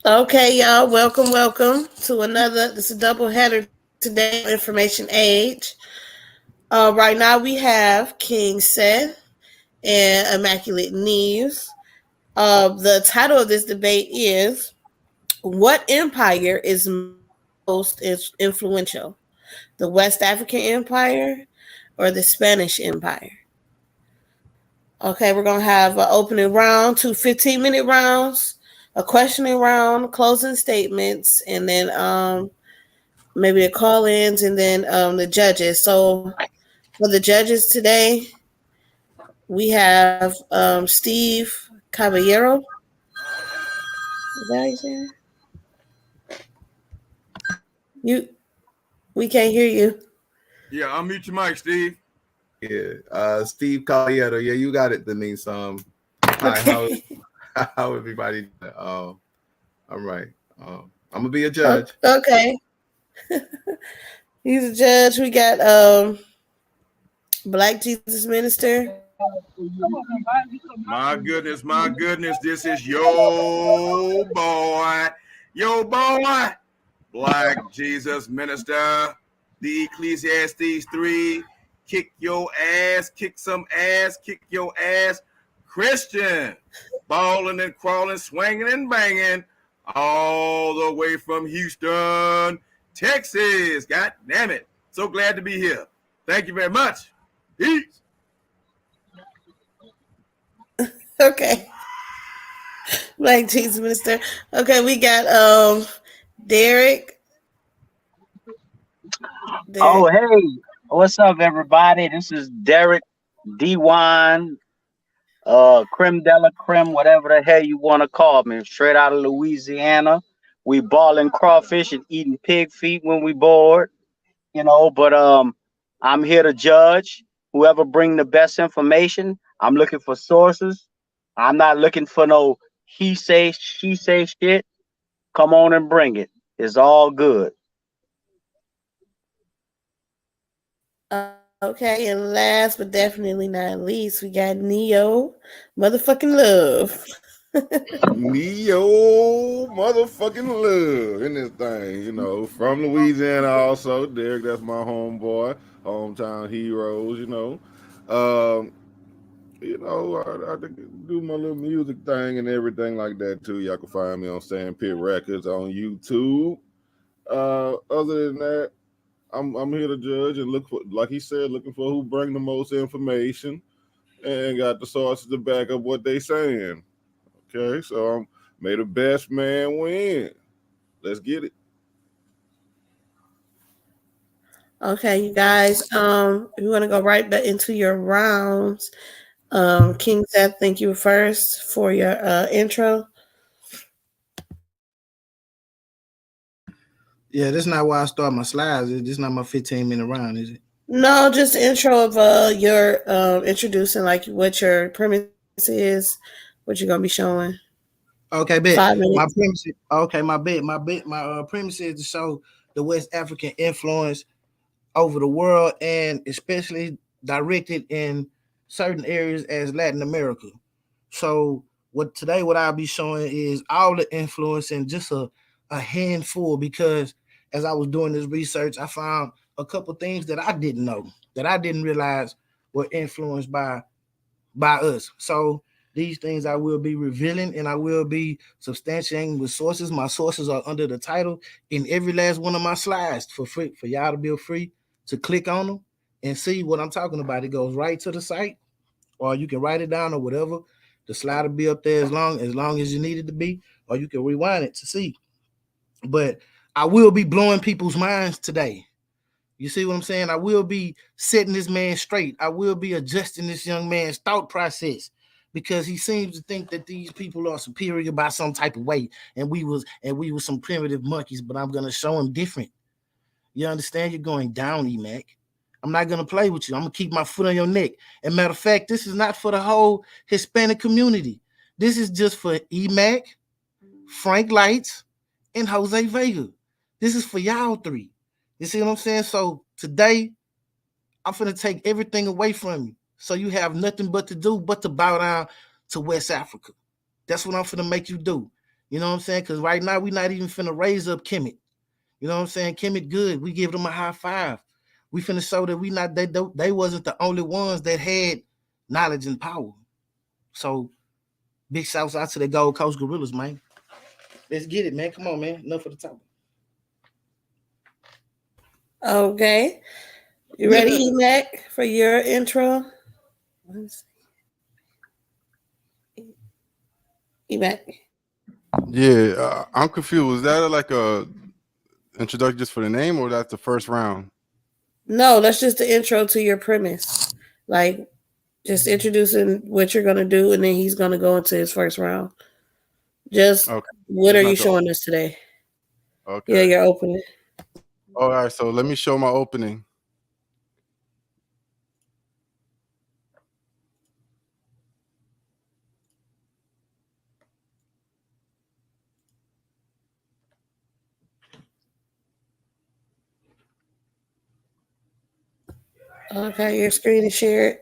Okay, y'all, welcome to another. This is a double header today, Information Age. Right now we have King Seth and Immaculate News. The title of this debate is "What empire is most influential? The West African Empire or the Spanish Empire?" Okay, we're gonna have an opening round, two 15-minute rounds, a questioning round, closing statements, and then maybe the call-ins, and then the judges. So for the judges today, we have Steve Caballero. Is that how you say it? You, we can't hear you. Yeah, unmute your mic, Steve. Yeah, Steve Caballero. Yeah, you got it, Denise. Hi, Okay. how everybody? All right. I'm gonna be a judge. Okay. He's a judge. We got Black Jesus Minister. My goodness, this is your boy, Black Jesus Minister, the Ecclesiastes 3, kick your ass, kick some ass, kick your ass, Christian, balling and crawling, swinging and banging, all the way from Houston, Texas. God damn it. So glad to be here. Thank you very much. Peace. Okay. Black Jesus Minister. Okay, we got Derek. Oh, hey, what's up, everybody? This is Derek D1, Creme de la Creme, whatever the hell you want to call me. Straight out of Louisiana. We balling crawfish and eating pig feet when we bored, But I'm here to judge. Whoever bring the best information, I'm looking for sources. I'm not looking for no he say, she say shit. Come on and bring it. It's all good. Okay, and last but definitely not least, we got Neo, motherfucking love. Neo motherfucking love in this thing, from Louisiana also. Derek, that's my homeboy, hometown heroes. I do my little music thing and everything like that too. Y'all can find me on Sandpit Records on YouTube. Other than that, I'm here to judge and look for, like he said, looking for who bring the most information and got the sources to back up what they saying. Okay, so may the best man win. Let's get it. Okay, you guys, we want to go right back into your rounds. King Seth, thank you first for your intro. Yeah, that's not why I start my slides. This is not my 15-minute round, is it? No, just the intro of your introducing like what your premise is, what you're gonna be showing. Okay, bet. 5 minutes. My premise. Okay, my premise is to show the West African influence over the world, and especially directed in certain areas as Latin America. So what I'll be showing is all the influence and just a handful, because as I was doing this research, I found a couple things that I didn't know, that I didn't realize were influenced by us. So these things I will be revealing, and I will be substantiating with sources. My sources are under the title in every last one of my slides for free, for y'all to be free to click on them and see what I'm talking about. It goes right to the site, or you can write it down or whatever. The slide will be up there as long as you need it to be, or you can rewind it to see. But I will be blowing people's minds today. You see what I'm saying? I will be setting this man straight. I will be adjusting this young man's thought process, because he seems to think that these people are superior by some type of way, and we was some primitive monkeys. But I'm gonna show him different. You understand? You're going down, Emac. I'm not gonna play with you. I'm gonna keep my foot on your neck. And matter of fact, this is not for the whole Hispanic community. This is just for Emac, Frank Lights, and Jose Vega. This is for y'all three. You see what I'm saying? So today, I'm finna take everything away from you, so you have nothing but to do but to bow down to West Africa. That's what I'm finna make you do. You know what I'm saying? Because right now we not even finna raise up Kemet. You know what I'm saying? Kemet good. We give them a high five. We finna show that we not they wasn't the only ones that had knowledge and power. So big shouts out to the Gold Coast Gorillas, man. Let's get it, man. Come on, man. Enough of the topic. Okay. You ready, Emac, for your intro? Emac. Yeah, I'm confused. Was that like a introduction just for the name, or that's the first round? No, that's just the intro to your premise. Like, just introducing what you're gonna do, and then he's gonna go into his first round. Just Okay, what it's are not you the showing us today? Yeah, okay. you're opening. All right, so let me show my opening. Okay, your screen is shared.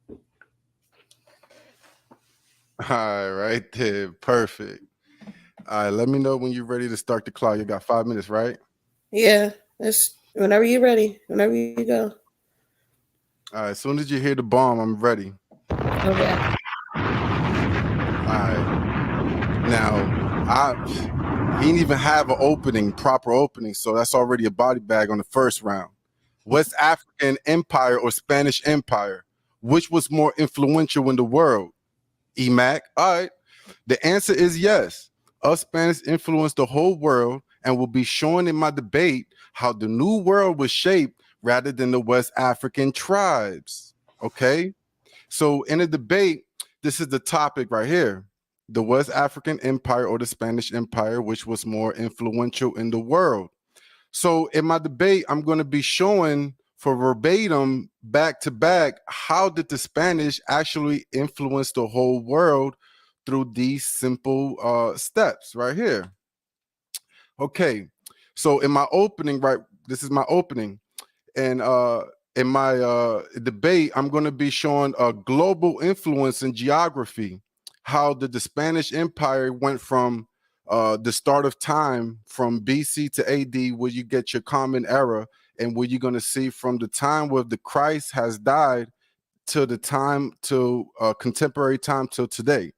All right, right there, perfect. All right, let me know when you're ready to start the clock. You got 5 minutes, right? Yeah, that's whenever you're ready. Whenever you go. All right, as soon as you hear the bomb, I'm ready. Okay. All right. Now, he didn't even have an proper opening, so that's already a body bag on the first round. West African Empire or Spanish Empire, which was more influential in the world? EMAC. All right. The answer is yes. Us Spanish influenced the whole world and will be showing in my debate how the new world was shaped rather than the West African tribes. Okay. So in a debate, this is the topic right here. The West African Empire or the Spanish Empire, which was more influential in the world. So in my debate, I'm going to be showing for verbatim, back to back, how did the Spanish actually influence the whole world through these simple steps right here. Okay, so in my opening, right, this is my opening. And in my debate, I'm going to be showing a global influence in geography, how the Spanish Empire went from the start of time from BC to AD, where you get your common era, and where you're going to see from the time where the Christ has died to the time to contemporary time till today.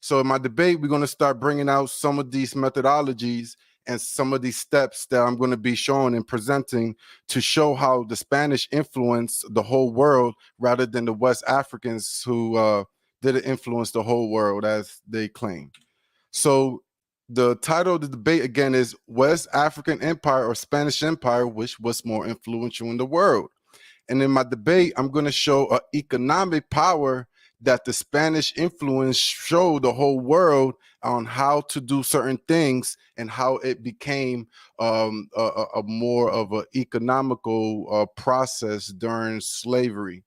So in my debate, we're going to start bringing out some of these methodologies and some of these steps that I'm going to be showing and presenting to show how the Spanish influenced the whole world rather than the West Africans who didn't influence the whole world as they claim. So the title of the debate again is West African Empire or Spanish Empire, which was more influential in the world. And in my debate, I'm going to show an economic power that the Spanish influence showed the whole world on how to do certain things and how it became a more of an economical process during slavery.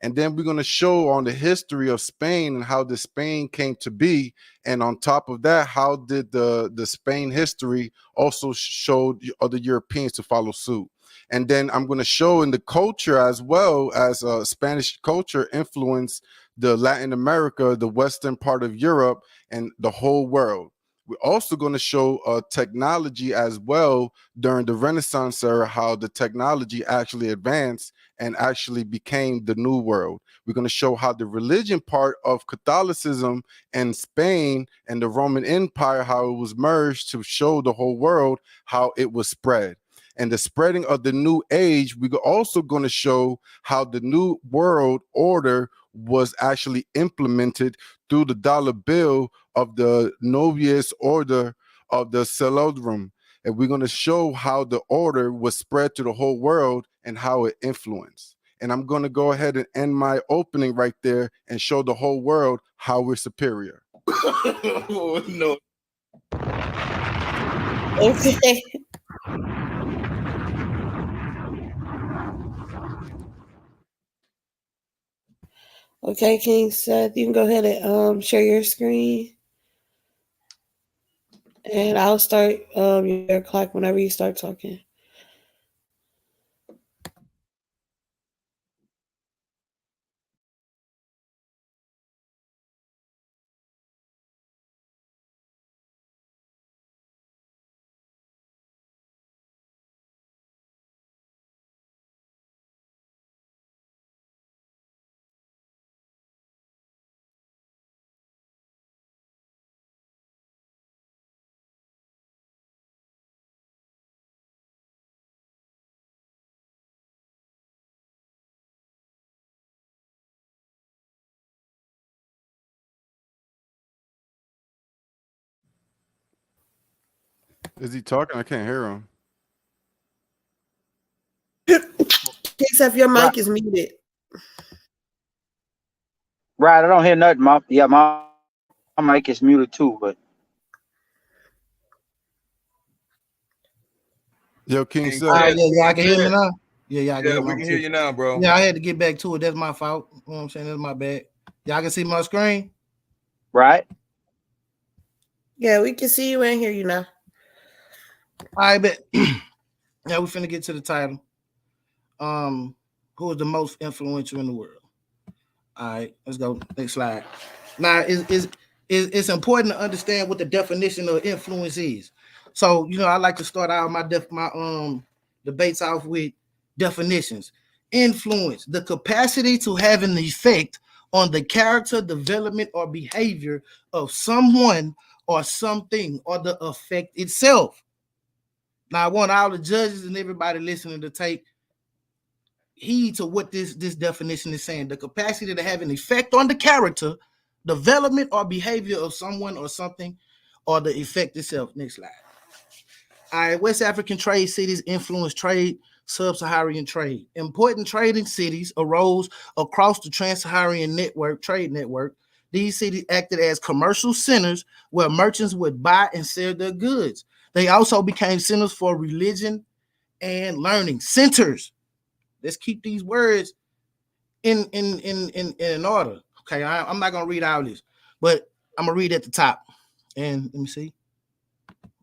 And then we're going to show on the history of Spain and how the Spain came to be. And on top of that, how did the Spain history also showed other Europeans to follow suit. And then I'm going to show in the culture as well as Spanish culture influenced the Latin America, the western part of Europe, and the whole world. We're also going to show technology as well during the Renaissance era, how the technology actually advanced and actually became the new world. We're going to show how the religion part of Catholicism and Spain and the Roman Empire, how it was merged to show the whole world how it was spread. And the spreading of the new age, we're also going to show how the new world order was actually implemented through the dollar bill of the Novius Order of the Celodrum. And we're going to show how the order was spread to the whole world and how it influenced. And I'm going to go ahead and end my opening right there and show the whole world how we're superior. Oh, no. Okay. Okay, King Seth, you can go ahead and share your screen. And I'll start your clock whenever you start talking. Is he talking? I can't hear him. Seth, your Right, mic is muted. right. I don't hear nothing. My mic is muted too, but Yo, King King All Seth. right, said, yeah, y'all King can hear me said. now. Yeah, y'all can Yeah, hear we my can hear you now, bro. Yeah, I had to get back to it. That's my fault. You know what I'm saying? That's my bad. Y'all can see my screen. right. Yeah, we can see you and hear you now. All right, bet. Now we finna get to the title. Who is the most influential in the world? All right, let's go. Next slide. Now, it's important to understand what the definition of influence is. So, I like to start out my debates off with definitions. Influence, the capacity to have an effect on the character, development, or behavior of someone or something, or the effect itself. Now, I want all the judges and everybody listening to take heed to what this definition is saying. The capacity to have an effect on the character, development, or behavior of someone or something, or the effect itself. Next slide. All right, West African trade cities influence trade, sub-Saharan trade. Important trading cities arose across the trans-Saharan trade network. These cities acted as commercial centers where merchants would buy and sell their goods. They also became centers for religion and learning. Centers. Let's keep these words in order. Okay, I'm not gonna read all this, but I'm gonna read at the top. And let me see.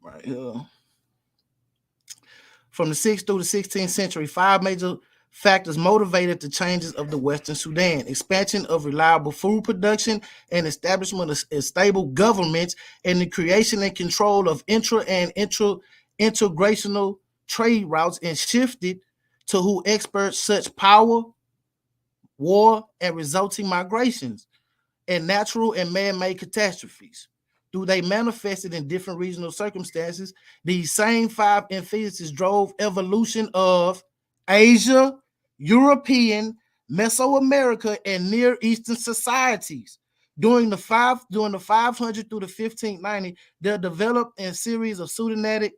Right here. From the 6th through the 16th century, 5 major factors motivated the changes of the Western Sudan: expansion of reliable food production and establishment of stable governments, and the creation and control of integrational trade routes, and shifted to who experts such power, war, and resulting migrations, and natural and man-made catastrophes. Do they manifested in different regional circumstances? These same 5 influences drove evolution of Asia, European, Mesoamerica, and Near Eastern societies. During the 500 through the 1590, they developed a series of Sudanic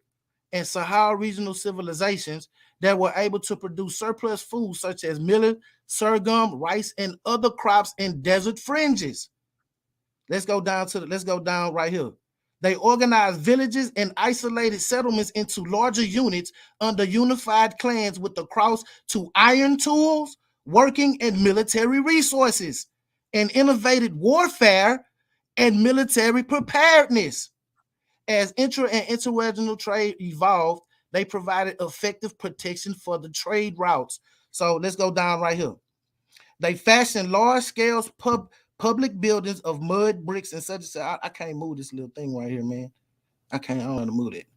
and Sahara regional civilizations that were able to produce surplus foods such as millet, sorghum, rice, and other crops in desert fringes. Let's go down right here. They organized villages and isolated settlements into larger units under unified clans with the cross to iron tools, working, and military resources, and innovated warfare and military preparedness. As intra and interregional trade evolved, they provided effective protection for the trade routes. So let's go down right here. They fashioned large-scale public buildings of mud, bricks, and such. I can't move this little thing right here, man. I don't want to move it.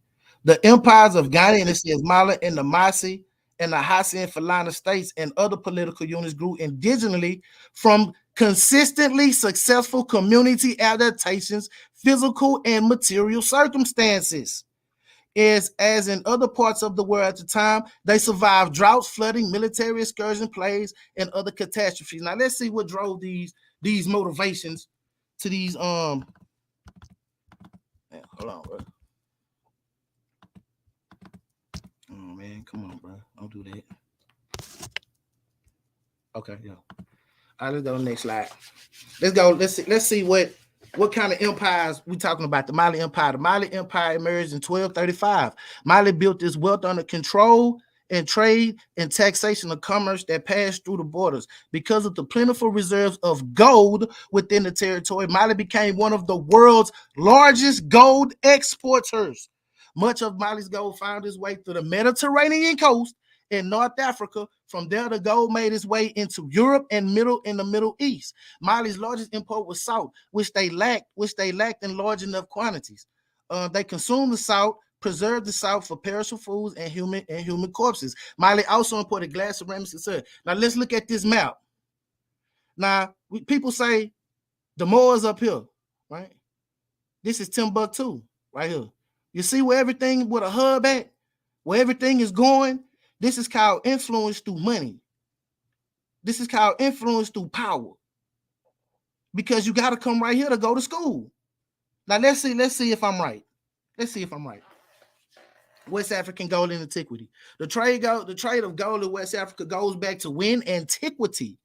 The empires of Ghana, and it says Mali and the Masi and the Hasi and Fulani states and other political units grew indigenously from consistently successful community adaptations, physical and material circumstances. As in other parts of the world at the time, they survived droughts, flooding, military excursion, plagues, and other catastrophes. Now let's see what drove these motivations to these man, hold on, bro. Oh man, come on, bro. Don't do that. Okay, yeah. All right, let's go to the next slide. Let's go. Let's see what kind of empires we talking about. The Mali Empire. The Mali Empire emerged in 1235. Mali built its wealth under control and trade and taxation of commerce that passed through the borders. Because of the plentiful reserves of gold within the territory, Mali became one of the world's largest gold exporters. Much of Mali's gold found its way through the Mediterranean coast in North Africa. From there, the gold made its way into Europe and the Middle East. Mali's largest import was salt, which they lacked in large enough quantities. They consumed the salt, preserved the salt for perishable foods and human corpses. Mali also imported glass, ceramics, and such. Now let's look at this map. Now people say the Moors up here, right? This is Timbuktu right here. You see where everything with a hub at, where everything is going. This is called influence through money. This is called influence through power. Because you got to come right here to go to school. Now let's see if I'm right. Let's see if I'm right. West African gold in antiquity. The trade of gold in West Africa goes back to when antiquity,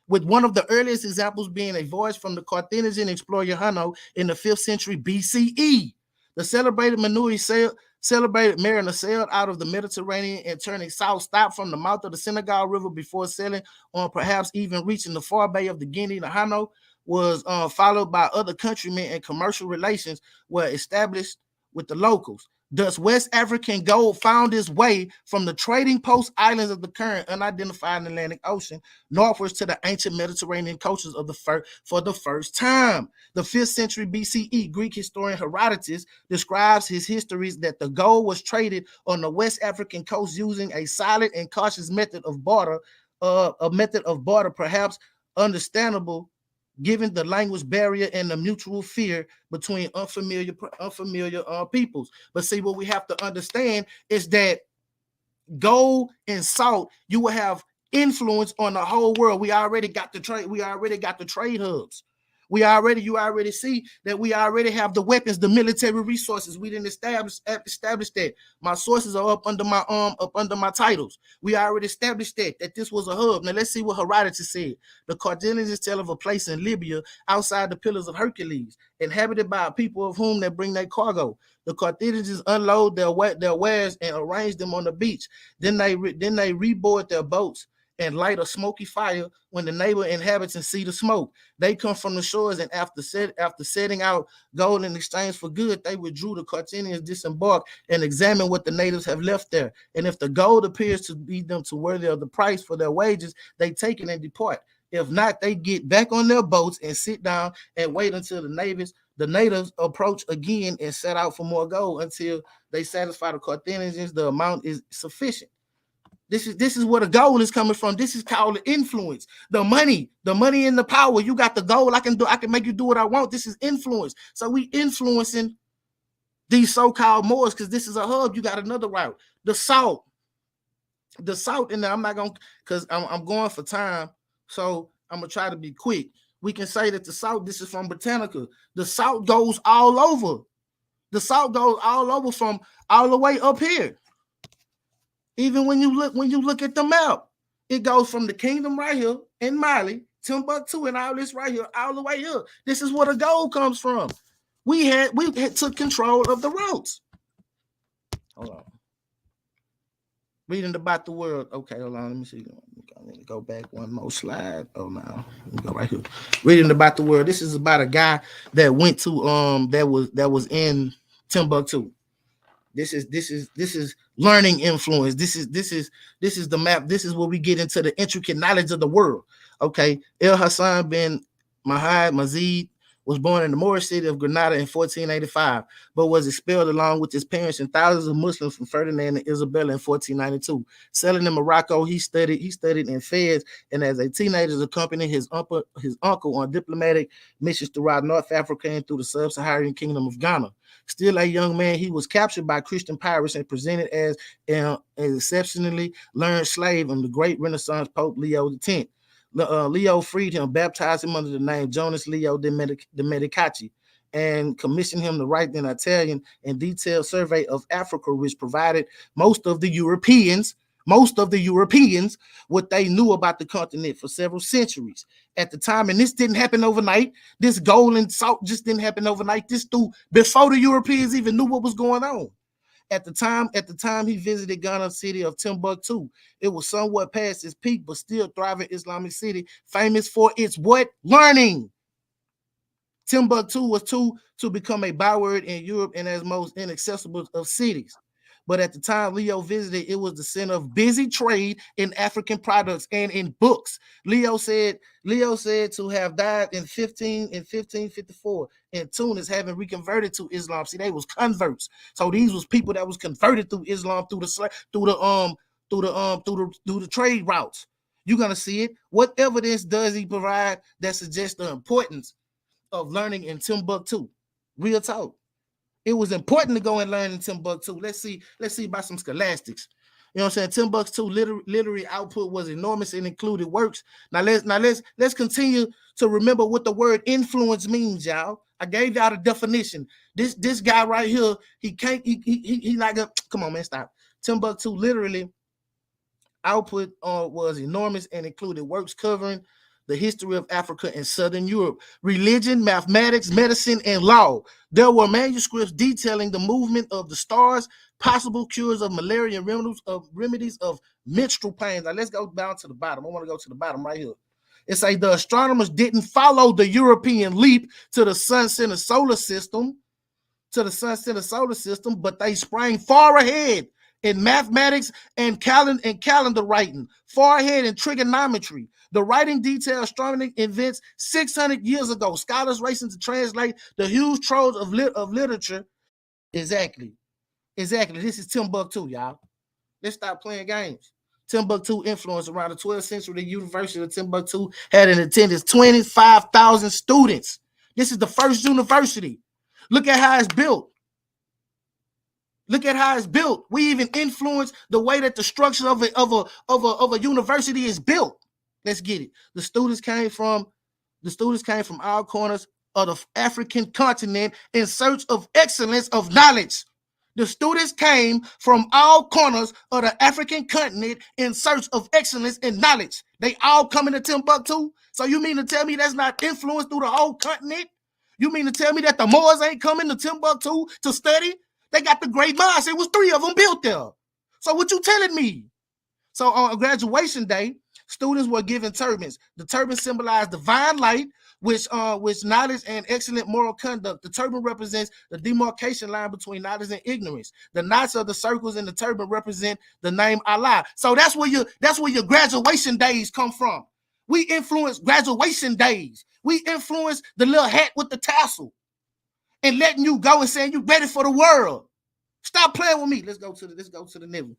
with one of the earliest examples being a voyage from the Carthaginian explorer Hanno in the 5th century BCE. The celebrated mariner sailed out of the Mediterranean and turning south, stopped from the mouth of the Senegal River before sailing on, perhaps even reaching the far bay of the Guinea. The Hanno was followed by other countrymen, and commercial relations were established with the locals. Thus, West African gold found its way from the trading post islands of the current unidentified Atlantic Ocean northwards to the ancient Mediterranean coasts of for the first time. The 5th century BCE, Greek historian Herodotus describes his histories that the gold was traded on the West African coast using a silent and cautious method of barter, perhaps understandable given the language barrier and the mutual fear between unfamiliar peoples. But see, what we have to understand is that gold and salt, you will have influence on the whole world. We already got the trade. We already got the trade hubs. You already see that we already have the weapons, the military resources. We didn't establish that. My sources are up under my titles. We already established that this was a hub. Now let's see what Herodotus said. The Carthaginians tell of a place in Libya outside the Pillars of Hercules, inhabited by a people of whom they bring their cargo. The Carthaginians unload their wares and arrange them on the beach. Then they reboard their boats and light a smoky fire when the neighbor inhabitants see the smoke. They come from the shores, and after setting out gold in exchange for good, they withdrew. The Carthaginians disembark and examine what the natives have left there. And if the gold appears to be them to worthy of the price for their wages, they take it and depart. If not, they get back on their boats and sit down and wait until the natives approach again and set out for more gold until they satisfy the Carthaginians. The amount is sufficient. This is where the gold is coming from. This is called the influence, the money and the power. You got the gold. I can make you do what I want. This is influence. So we influencing these so-called Moors because this is a hub. You got another route. The salt, and I'm not gonna, because I'm going for time. So I'm gonna try to be quick. We can say that the salt, this is from Britannica. The salt goes all over. The salt goes all over from all the way up here. Even when you look at the map, it goes from the kingdom right here in Mali, Timbuktu, and all this right here, all the way up. This is where the gold comes from. We took control of the roads. Hold on. Reading about the world. Okay, hold on. Let me see. Let me go back one more slide. Oh no, let me go right here. Reading about the world. This is about a guy that went to that was in Timbuktu. This is learning influence. This is the map. This is where we get into the intricate knowledge of the world. Okay, El Hassan bin Mahad Mazid was born in the Moorish city of Granada in 1485, but was expelled along with his parents and thousands of Muslims from Ferdinand and Isabella in 1492. Settling in Morocco, he studied in Fez, and as a teenager accompanied his uncle on diplomatic missions throughout North Africa and through the sub-Saharan kingdom of Ghana. Still a young man, he was captured by Christian pirates and presented as an exceptionally learned slave on the great Renaissance Pope Leo X. Leo freed him, baptized him under the name Jonas Leo de Medici, and commissioned him to write an Italian and detailed survey of Africa, which provided most of the Europeans what they knew about the continent for several centuries at the time. And this didn't happen overnight. This gold and salt just didn't happen overnight. This before the Europeans even knew what was going on. At the time he visited Ghana city of Timbuktu, it was somewhat past its peak, but still thriving Islamic city, famous for its what? Learning. Timbuktu was to become a byword in Europe and as most inaccessible of cities. But at the time Leo visited, it was the center of busy trade in African products and in books. Leo said to have died in 1554 in Tunis, having reconverted to Islam. See, they was converts. So these was people that was converted through Islam through the trade routes. You're gonna see it. What evidence does he provide that suggests the importance of learning in Timbuktu? Real talk. It was important to go and learn in Timbuktu. Let's see about some scholastics. You know what I'm saying? Timbuktu literary output was enormous and included works. Now let's continue to remember what the word influence means, y'all. I gave y'all the definition. This guy right here, he can't. He like a. Come on, man, stop. Timbuktu literally output was enormous and included works covering the history of Africa and Southern Europe, religion, mathematics, medicine, and law. There were manuscripts detailing the movement of the stars, possible cures of malaria, and remedies of menstrual pains. Now let's go down to the bottom. I want to go to the bottom right here. It's like the astronomers didn't follow the European leap to the sun-centered solar system, but they sprang far ahead in mathematics and calendar writing, far ahead in trigonometry. The writing detailed astronomy events 600 years ago. Scholars racing to translate the huge troves of literature. Exactly. This is Timbuktu, y'all. Let's stop playing games. Timbuktu influence around the 12th century. The University of Timbuktu had in attendance 25,000 students. This is the first university. Look at how it's built. We even influence the way that the structure of a university is built. Let's get it. The students came from all corners of the African continent in search of excellence of knowledge. The students came from all corners of the African continent in search of excellence in knowledge. They all coming to Timbuktu. So you mean to tell me that's not influenced through the whole continent? You mean to tell me that the Moors ain't coming to Timbuktu to study? They got the great minds. It was 3 of them built there. So what you telling me? So on graduation day, students were given turbans. The turban symbolized divine light, which knowledge and excellent moral conduct. The turban represents the demarcation line between knowledge and ignorance. The knots of the circles in the turban represent the name Allah. So that's where your graduation days come from. We influence graduation days. We influence the little hat with the tassel and letting you go and saying you ready for the world. Stop playing with me. Let's go to the nibble.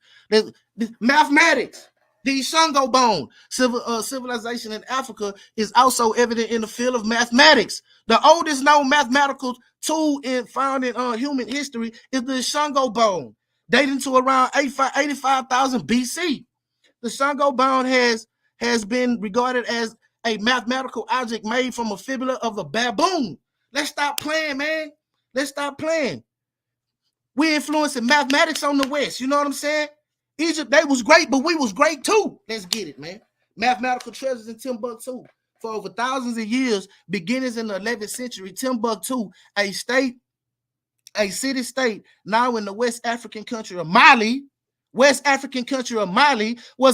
Mathematics. The Shango bone civilization in Africa is also evident in the field of mathematics. The oldest known mathematical tool found in human history is the Shango bone, dating to around 85,000 BC. The Shango bone has been regarded as a mathematical object made from a fibula of a baboon. Let's stop playing, man. Let's stop playing. We influencing mathematics on the West. You know what I'm saying? Egypt, they was great, but we was great too. Let's get it, man. Mathematical treasures in Timbuktu. For over thousands of years, beginnings in the 11th century, Timbuktu, a city-state, now in the West African country of Mali, was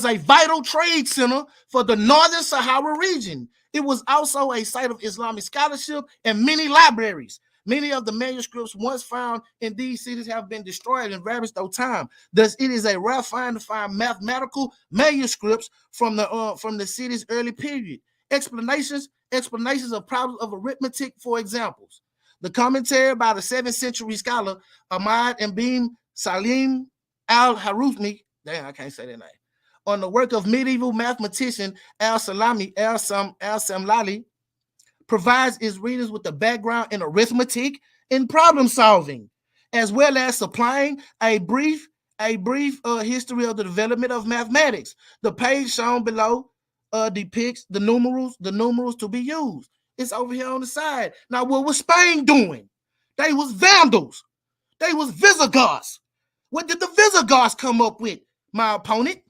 a vital trade center for the Northern Sahara region. It was also a site of Islamic scholarship and many libraries. Many of the manuscripts once found in these cities have been destroyed and ravaged over time. Thus, it is a rare find to find mathematical manuscripts from the city's early period. Explanations of problems of arithmetic, for examples. The commentary by the 7th century scholar Ahmad ibn Salim al-Harufmi, damn, I can't say that name, on the work of medieval mathematician al-Samlali, provides its readers with a background in arithmetic and problem solving, as well as supplying a brief history of the development of mathematics. The page shown below depicts the numerals to be used. It's over here on the side. Now, what was Spain doing? They was Vandals. They was Visigoths. What did the Visigoths come up with, my opponent?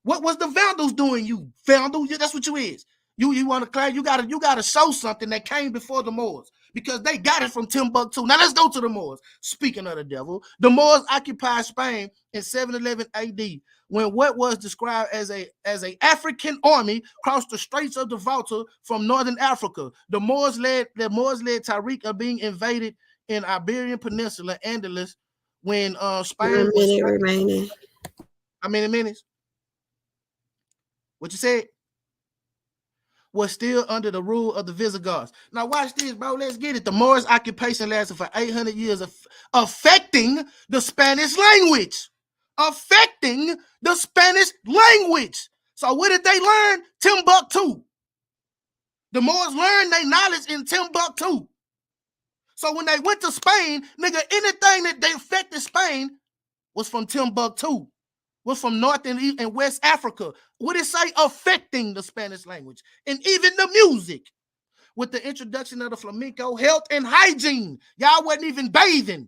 What was the Vandals doing, you Vandal? That's what you is. You want to claim you gotta show something that came before the Moors, because they got it from Timbuktu. Now let's go to the Moors. Speaking of the devil, the Moors occupied Spain in 711 AD, when what was described as a African army crossed the Straits of Gibraltar from northern Africa. The Moors led Tariq of being invaded in Iberian Peninsula, Andalus, when Spain was remaining. How many minutes? What you said? Was still under the rule of the Visigoths. Now watch this, bro. Let's get it. The Moorish occupation lasted for 800 years, affecting the Spanish language. So what did they learn? Timbuktu. The Moors learned their knowledge in Timbuktu. So when they went to Spain, nigga, anything that they affected Spain was from Timbuktu. Was from North and West Africa. What it say? Affecting the Spanish language and even the music. with the introduction of the flamenco, health and hygiene. Y'all wasn't even bathing.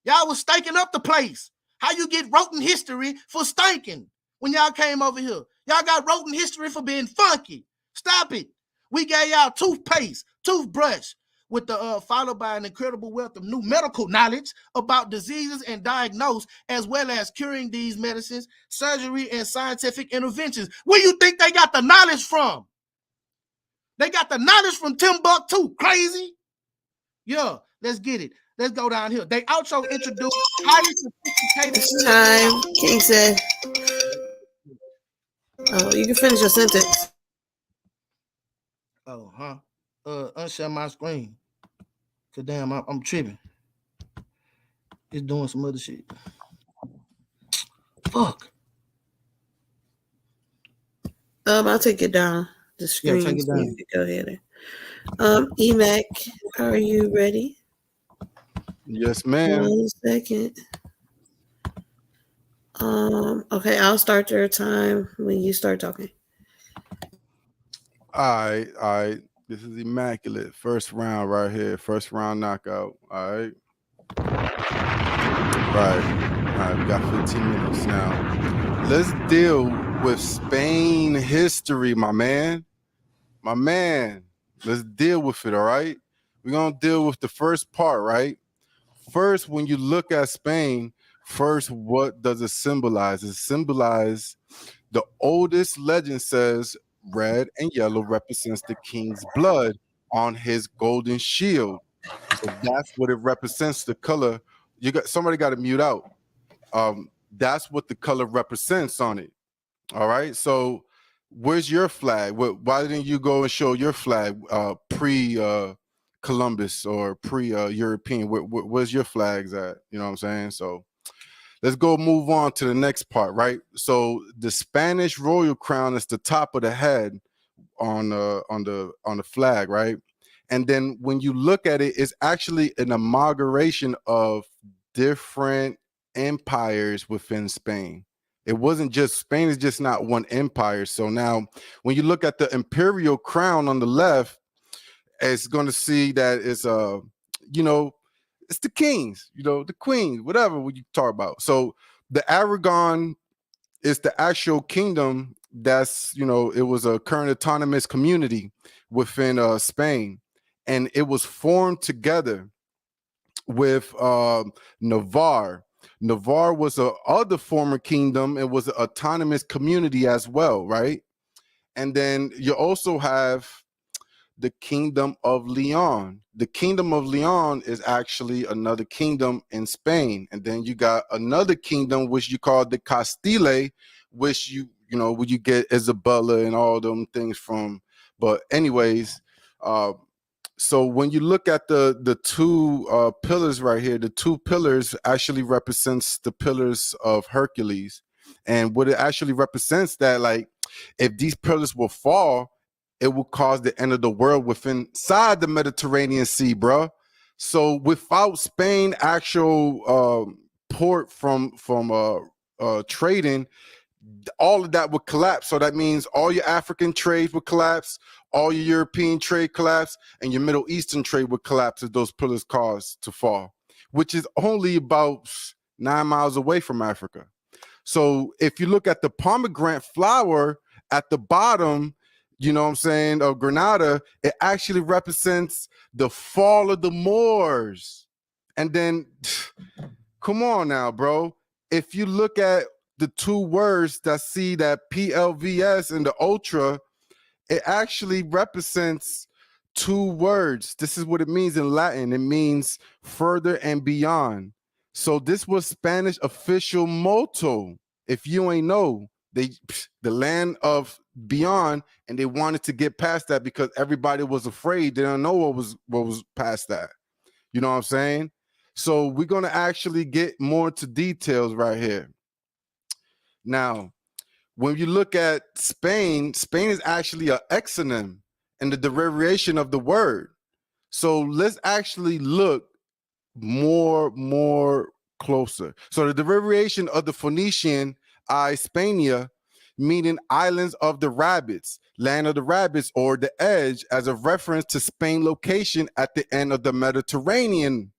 Y'all was stinking up the place. How you get wrote in history for stinking when y'all came over here? Y'all got wrote in history for being funky. Stop it. We gave y'all toothpaste, toothbrush, with the followed by an incredible wealth of new medical knowledge about diseases and diagnose, as well as curing these medicines, surgery, and scientific interventions. Where you think they got the knowledge from? They got the knowledge from Timbuktu. Crazy? Yeah, let's get it. Let's go down here. They also introduced highly sophisticated. It's time. King said, "Oh, you can finish your sentence." Oh, huh? Unshare my screen. Cause damn, I'm tripping. It's doing some other shit. Fuck. I'll take it down. The screen. Yeah, take it down. Go ahead. Emac, are you ready? Yes, ma'am. 1 second. Okay, I'll start your time when you start talking. All right. This is Immaculate. First round right here. First round knockout. All right. Right. We got 15 minutes now. Let's deal with Spain history, my man. Let's deal with it, all right? We're going to deal with the first part, right? First, when you look at Spain, first, what does it symbolize? It symbolizes the oldest legend says red and yellow represents the king's blood on his golden shield. So that's what it represents, the color. Somebody got to mute out. That's what the color represents on it. All right. So where's your flag? Why didn't you go and show your flag pre-Columbus or pre-European? Where's your flags at? You know what I'm saying? So let's go move on to the next part, right? So the Spanish royal crown is the top of the head on the flag, right? And then when you look at it, it's actually an amalgamation of different empires within Spain. It wasn't just Spain is just not one empire. So now when you look at the imperial crown on the left, it's going to see that it's it's the kings, the queens, whatever you talk about. So the Aragon is the actual kingdom that's, it was a current autonomous community within Spain. And it was formed together with Navarre. Navarre was a other former kingdom. It was an autonomous community as well, right? And then you also have the Kingdom of Leon. The Kingdom of Leon is actually another kingdom in Spain. And then you got another kingdom, which you call the Castile, which where you get Isabella and all them things from. But anyways, so when you look at the two pillars right here, the two pillars actually represents the pillars of Hercules. And what it actually represents that, like, if these pillars will fall, it will cause the end of the world inside the Mediterranean Sea, bro. So without Spain actual port from trading, all of that would collapse. So that means all your African trade would collapse, all your European trade collapse, and your Middle Eastern trade would collapse if those pillars caused to fall, which is only about 9 miles away from Africa. So if you look at the pomegranate flower at the bottom, of Granada, it actually represents the fall of the Moors. And then, come on now, bro. If you look at the two words that see that PLVS and the ultra, it actually represents two words. This is what it means in Latin. It means further and beyond. So this was Spanish official motto. If you ain't know, the land of beyond, and they wanted to get past that because everybody was afraid. They don't know what was past that. You know what I'm saying? So we're going to actually get more into details right here. Now, when you look at Spain is actually an exonym and the derivation of the word. So let's actually look more closer. So the derivation of the Phoenician Hispania meaning islands of the rabbits, land of the rabbits, or the edge, as a reference to Spain location at the end of the Mediterranean.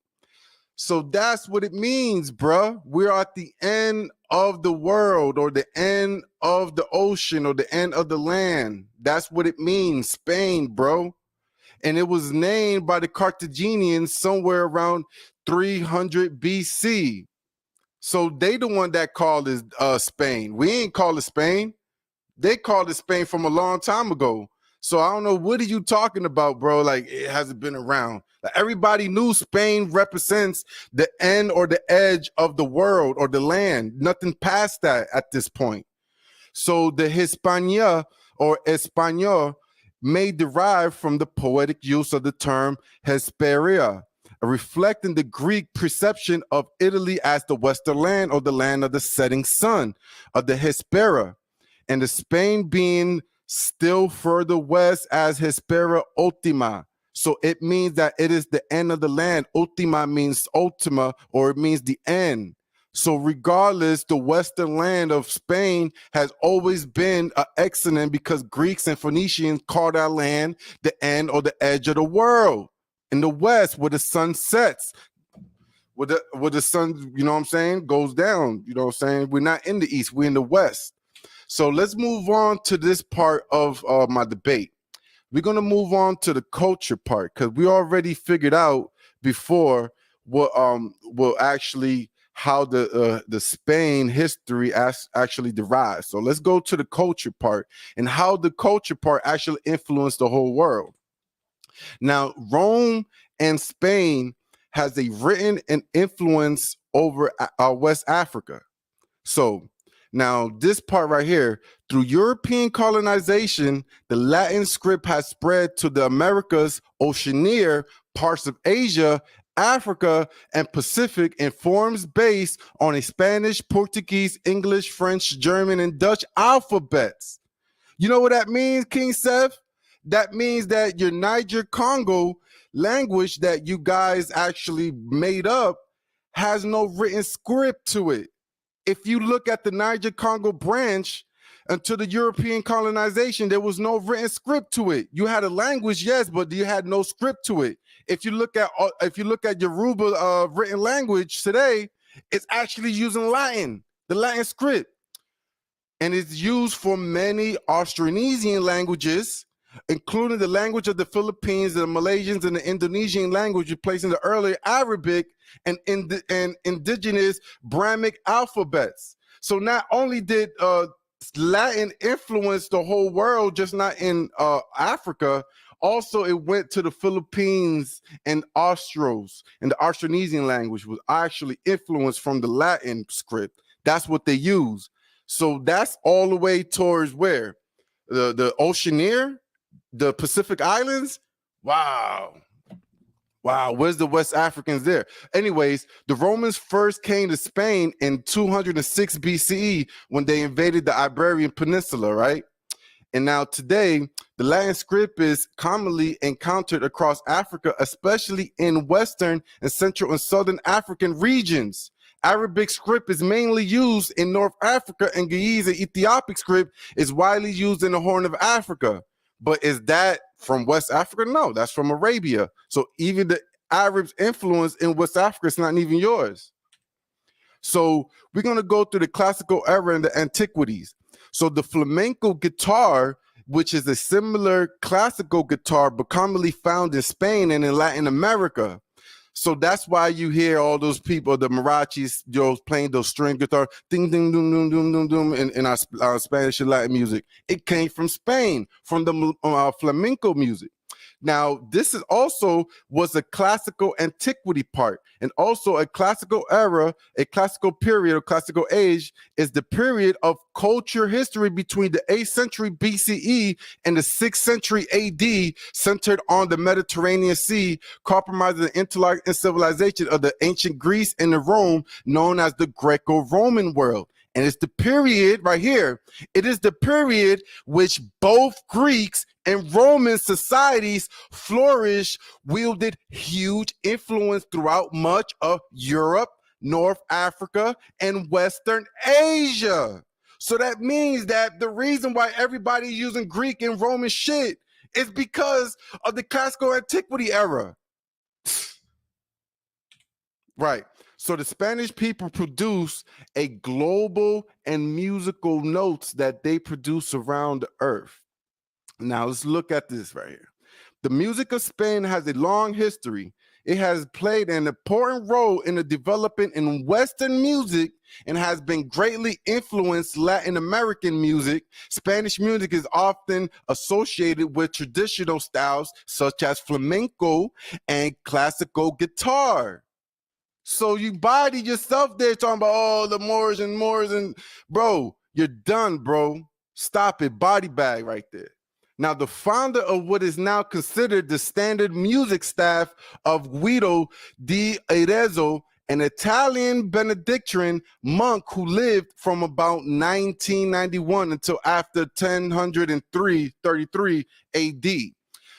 So that's what it means, bruh. We're at the end of the world, or the end of the ocean, or the end of the land. That's what it means, Spain, bro. And it was named by the Carthaginians somewhere around 300 BC. So they the one that called it Spain. We ain't call it Spain. They called it Spain from a long time ago. So I don't know, what are you talking about, bro? Like, it hasn't been around. Like, everybody knew Spain represents the end or the edge of the world or the land. Nothing past that at this point. So the Hispania or Español may derive from the poetic use of the term Hesperia, reflecting the Greek perception of Italy as the western land, or the land of the setting sun, of the Hespera, and the Spain being still further west as Hespera Ultima. So it means that it is the end of the land. Ultima means ultima, or it means the end. So regardless, the western land of Spain has always been an exonym, because Greeks and Phoenicians called that land the end or the edge of the world. In the west, where the sun sets, where the sun, you know what I'm saying, goes down. You know what I'm saying? We're not in the east, we're in the west. So let's move on to this part of my debate. We're going to move on to the culture part, because we already figured out before what actually how the Spain history actually derives. So let's go to the culture part, and how the culture part actually influenced the whole world. Now, Rome and Spain has a written and influence over West Africa. So now this part right here, through European colonization, the Latin script has spread to the Americas, Oceania, parts of Asia, Africa, and Pacific, and forms based on a Spanish, Portuguese, English, French, German, and Dutch alphabets. You know what that means, King Seth? That means that your Niger-Congo language that you guys actually made up has no written script to it. If you look at the Niger-Congo branch, until the European colonization, there was no written script to it. You had a language, yes, but you had no script to it. If you look at Yoruba written language today, it's actually using Latin, the Latin script, and it's used for many Austronesian languages, including the language of the Philippines, the Malaysians, and the Indonesian language, replacing the earlier Arabic and indigenous Brahmic alphabets. So not only did Latin influence the whole world, just not in Africa, also it went to the Philippines and Austros, and the Austronesian language was actually influenced from the Latin script. That's what they use. So that's all the way towards where? The Oceania, the Pacific Islands. Wow. Where's the West Africans there? Anyways, the Romans first came to Spain in 206 BCE when they invaded the Iberian Peninsula, right? And now today, the Latin script is commonly encountered across Africa, especially in Western and Central and Southern African regions. Arabic script is mainly used in North Africa, and Ge'ez and Ethiopic script is widely used in the Horn of Africa. But is that from West Africa? No, that's from Arabia. So even the Arabs' influence in West Africa is not even yours. So we're going to go through the classical era and the antiquities. So the flamenco guitar, which is a similar classical guitar, but commonly found in Spain and in Latin America. So that's why you hear all those people, the marachis, playing those string guitar, ding, ding, ding, ding, ding, ding, ding, in our Spanish and Latin music. It came from Spain, from the flamenco music. Now, this is also was a classical antiquity part, and also a classical era, a classical period, or classical age is the period of culture history between the 8th century BCE and the 6th century AD, centered on the Mediterranean Sea, compromising the intellect and civilization of the ancient Greece and the Rome, known as the Greco-Roman world. And it's the period right here. It is the period which both Greeks and Roman societies flourished, wielded huge influence throughout much of Europe, North Africa, and Western Asia. So that means that the reason why everybody's using Greek and Roman shit is because of the classical antiquity era. Right. So the Spanish people produce a global and musical notes that they produce around the earth. Now let's look at this right here. The music of Spain has a long history. It has played an important role in the development in Western music and has been greatly influenced Latin American music. Spanish music is often associated with traditional styles such as flamenco and classical guitar. So you body yourself there talking about, oh, the Moors and bro, you're done, bro. Stop it. Body bag right there. Now, the founder of what is now considered the standard music staff of Guido di Arezzo, an Italian Benedictine monk who lived from about 1991 until after 1033 AD.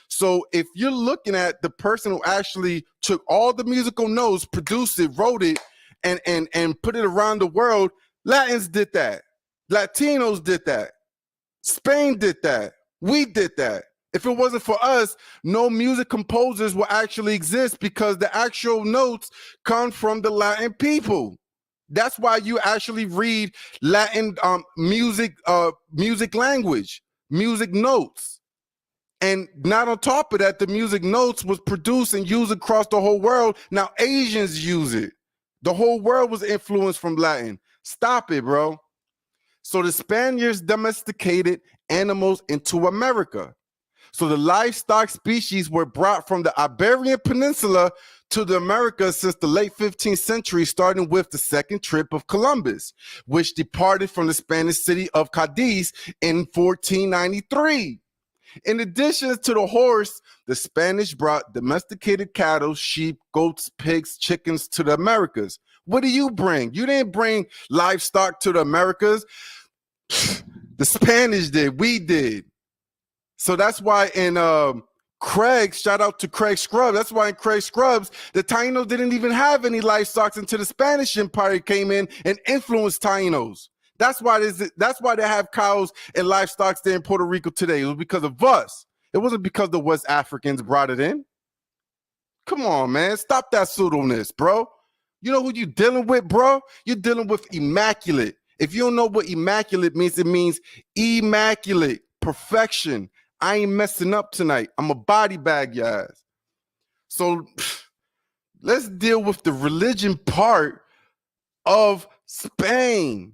So if you're looking at the person who actually took all the musical notes, produced it, wrote it, and put it around the world, Latins did that. Latinos did that. Spain did that. We did that. If it wasn't for us, no music composers will actually exist because the actual notes come from the Latin people. That's why you actually read Latin music language, music notes. And not on top of that, the music notes was produced and used across the whole world. Now Asians use it. The whole world was influenced from Latin. Stop it, bro. So the Spaniards domesticated animals into America. So the livestock species were brought from the Iberian Peninsula to the Americas since the late 15th century, starting with the second trip of Columbus, which departed from the Spanish city of Cadiz in 1493. In addition to the horse, the Spanish brought domesticated cattle, sheep, goats, pigs, chickens to the Americas. What do you bring? You didn't bring livestock to the Americas. The Spanish did. We did. So that's why in Craig, shout out to Craig Scrubs. That's why in Craig Scrubs, the Tainos didn't even have any livestock until the Spanish Empire came in and influenced Tainos. That's why they have cows and livestock there in Puerto Rico today. It was because of us. It wasn't because the West Africans brought it in. Come on, man. Stop that pseudo-ness, bro. You know who you dealing with, bro? You're dealing with Immaculate. If you don't know what Immaculate means, it means immaculate, perfection. I ain't messing up tonight. I'm a body bag, your ass. So let's deal with the religion part of Spain.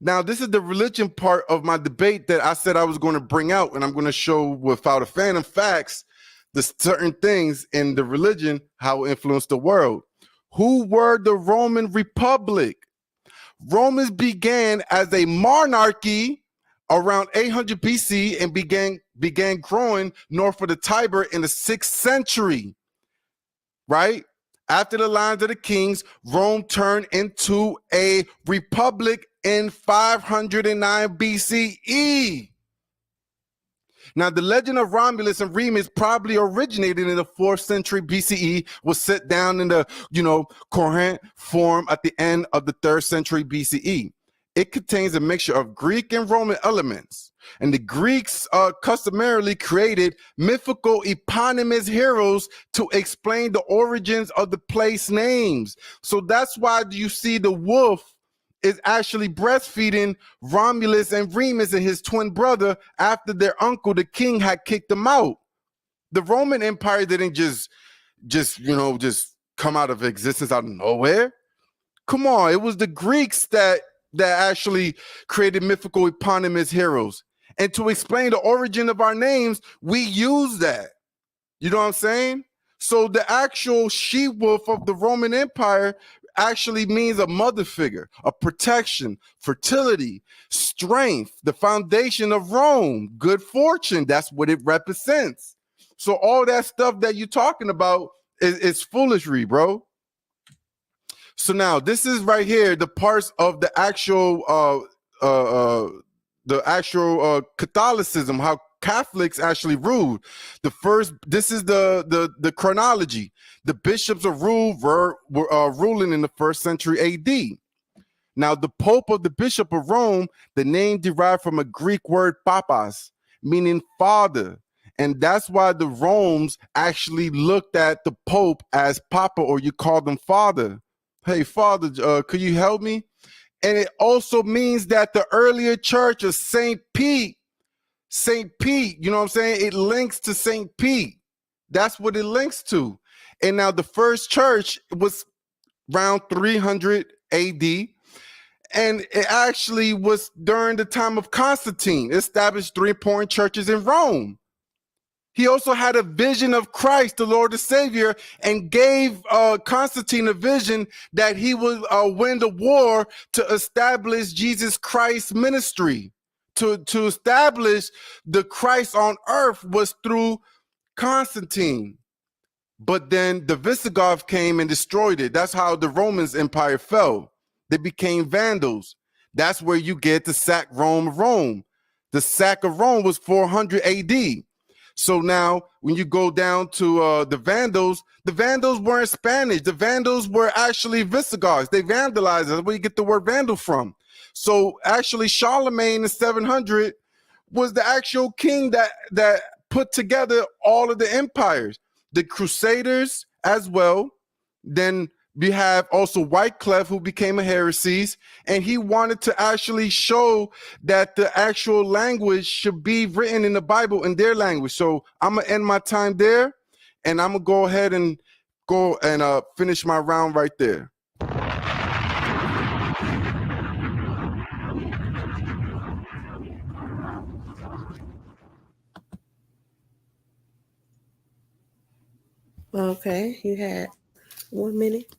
Now, this is the religion part of my debate that I said I was going to bring out, and I'm going to show without a phantom facts the certain things in the religion, how it influenced the world. Who were the Roman Republic? Romans began as a monarchy around 800 BC and began growing north of the Tiber in the 6th century, right? After the lines of the kings, Rome turned into a republic in 509 BCE. Now, the legend of Romulus and Remus probably originated in the 4th century BCE, was set down in the, coherent form at the end of the 3rd century BCE. It contains a mixture of Greek and Roman elements. And the Greeks customarily created mythical eponymous heroes to explain the origins of the place names. So that's why you see the wolf is actually breastfeeding Romulus and Remus and his twin brother after their uncle, the king, had kicked them out. The Roman Empire didn't just come out of existence out of nowhere. Come on, it was the Greeks that actually created mythical eponymous heroes. And to explain the origin of our names, we use that. You know what I'm saying? So the actual she-wolf of the Roman Empire actually means a mother figure, a protection, fertility, strength, the foundation of Rome, good fortune. That's what it represents. So all that stuff that you're talking about is foolery, bro. So now this is right here, the parts of the actual Catholicism, how Catholics actually ruled. This is the chronology. The bishops of rule were ruling in the 1st century AD. Now, the Pope of the Bishop of Rome, the name derived from a Greek word papas, meaning father. And that's why the Romans actually looked at the Pope as Papa, or you call them father. Hey, father, could you help me? And it also means that the earlier church of St. Pete, you know what I'm saying? It links to St. Pete. That's what it links to. And now the first church was around 300 AD. And it actually was during the time of Constantine, established 3 important churches in Rome. He also had a vision of Christ, the Lord, the Savior, and gave Constantine a vision that he would win the war to establish Jesus Christ's ministry. To establish the Christ on earth was through Constantine. But then the Visigoths came and destroyed it. That's how the Roman Empire fell. They became Vandals. That's where you get the sack Rome. The sack of Rome was 400 AD. So now when you go down to the Vandals weren't Spanish. The Vandals were actually Visigoths. They vandalized. That's where you get the word Vandal from. So actually Charlemagne in 700 was the actual king that put together all of the empires. The Crusaders as well. Then we have also Wycliffe, who became a heresy, and he wanted to actually show that the actual language should be written in the Bible in their language. So I'm gonna end my time there, and I'm gonna go ahead and finish my round right there. Okay, you had 1 minute.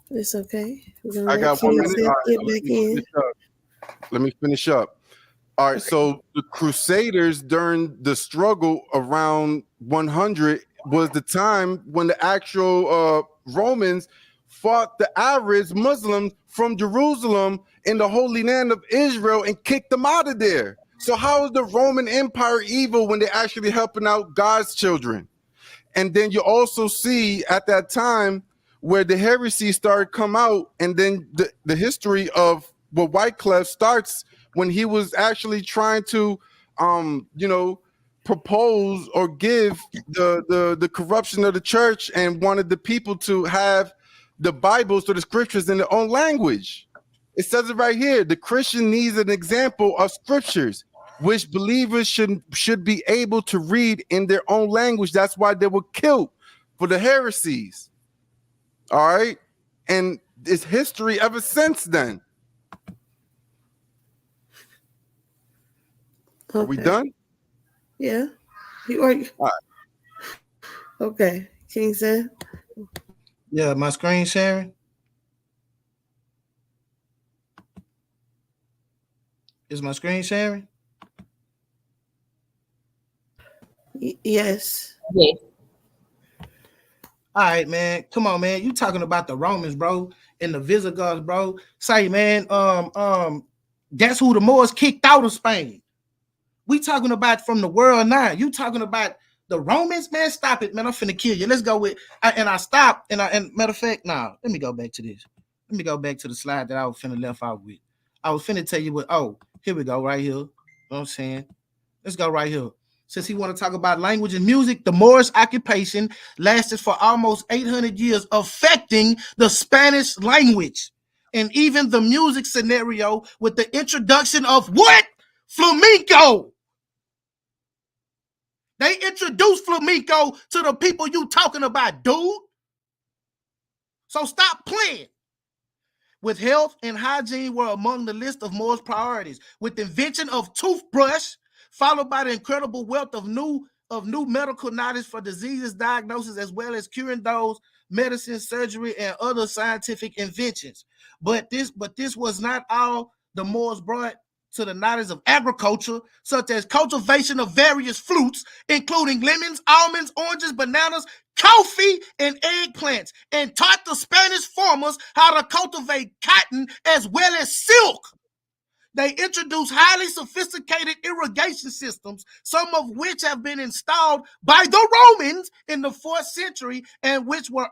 It's okay. I got 1 minute. All right, Get back in. Let me finish up. All right, so the Crusaders during the struggle around 100 was the time when the actual Romans fought the Arabs, Muslims from Jerusalem in the Holy Land of Israel and kicked them out of there. So how is the Roman Empire evil when they're actually helping out God's children? And then you also see at that time where the heresy started come out, and then the history of what Wycliffe starts when he was actually trying to, propose or give the corruption of the church and wanted the people to have the Bibles or the scriptures in their own language. It says it right here. The Christian needs an example of scriptures which believers should be able to read in their own language. That's why they were killed for the heresies. All right. And it's history ever since then. Okay. Are we done? Yeah. You are. All right. Okay. King Seth. Yeah, my screen sharing. Is my screen sharing? Yes. Yes. All right, man. Come on, man. You talking about the Romans, bro, and the Visigoths, bro. Say, man, that's who the Moors kicked out of Spain. We talking about from the world now. You talking about the Romans, man? Stop it, man. I'm finna kill you. Let's go with I stopped, and matter of fact, now let me go back to this. Let me go back to the slide that I was finna left out with. I was finna tell you what. Oh, here we go, right here. You know what I'm saying? Let's go right here. Since he want to talk about language and music, the Moorish occupation lasted for almost 800 years, affecting the Spanish language and even the music scenario with the introduction of what? Flamenco. They introduced flamenco to the people you talking about, dude. So stop playing. With health and hygiene were among the list of Moors' priorities, with the invention of toothbrush, followed by the incredible wealth of new medical knowledge for diseases diagnosis, as well as curing those, medicine, surgery, and other scientific inventions. But this was not all the Moors brought to the knowledge of agriculture, such as cultivation of various fruits, including lemons, almonds, oranges, bananas, coffee, and eggplants, and taught the Spanish farmers how to cultivate cotton as well as silk. They introduced highly sophisticated irrigation systems, some of which have been installed by the Romans in the 4th century, and which were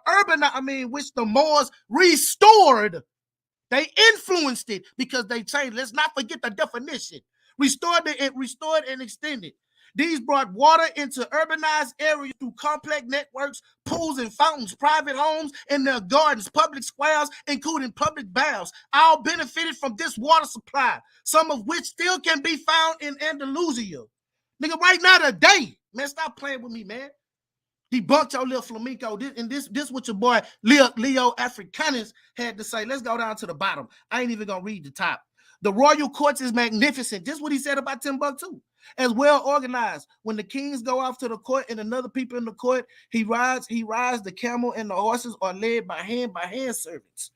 which the Moors restored. They influenced it because they changed. Let's not forget the definition. Restored and extended. These brought water into urbanized areas through complex networks, pools and fountains, private homes and their gardens, public squares, including public baths, all benefited from this water supply, some of which still can be found in Andalusia. Nigga, right now today, man, stop playing with me, man. Debunked your little flamenco. This what your boy Leo Africanus had to say. Let's go down to the bottom. I ain't even gonna read the top. The royal courts is magnificent. This is what he said about Timbuktu. As well organized. When the kings go off to the court and another people in the court, he rides the camel and the horses are led by hand servants.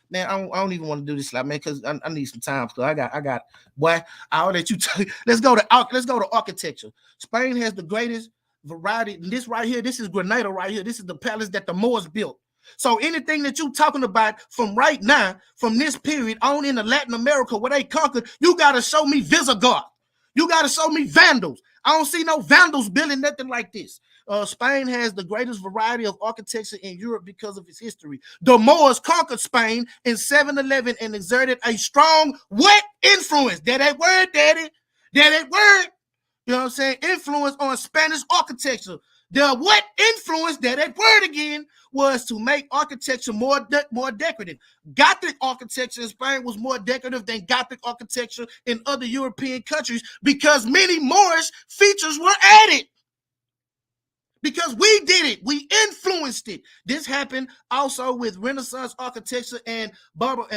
Man, I don't even want to do this, like, man, because I need some time. So I got, boy, I'll let you tell you. Let's go to architecture. Spain has the greatest variety. And this right here, this is Granada right here. This is the palace that the Moors built. So anything that you talking about from right now, from this period on into Latin America where they conquered, you got to show me Visigoth. You got to show me Vandals. I don't see no Vandals building nothing like this. Spain has the greatest variety of architecture in Europe because of its history. The Moors conquered Spain in 711 and exerted a strong what influence? That word, daddy. That word. You know what I'm saying? Influence on Spanish architecture. The what influence, that word again, was to make architecture more decorative. Gothic architecture in Spain was more decorative than Gothic architecture in other European countries because many Moorish features were added. Because we did it. We influenced it. This happened also with Renaissance architecture and Baroque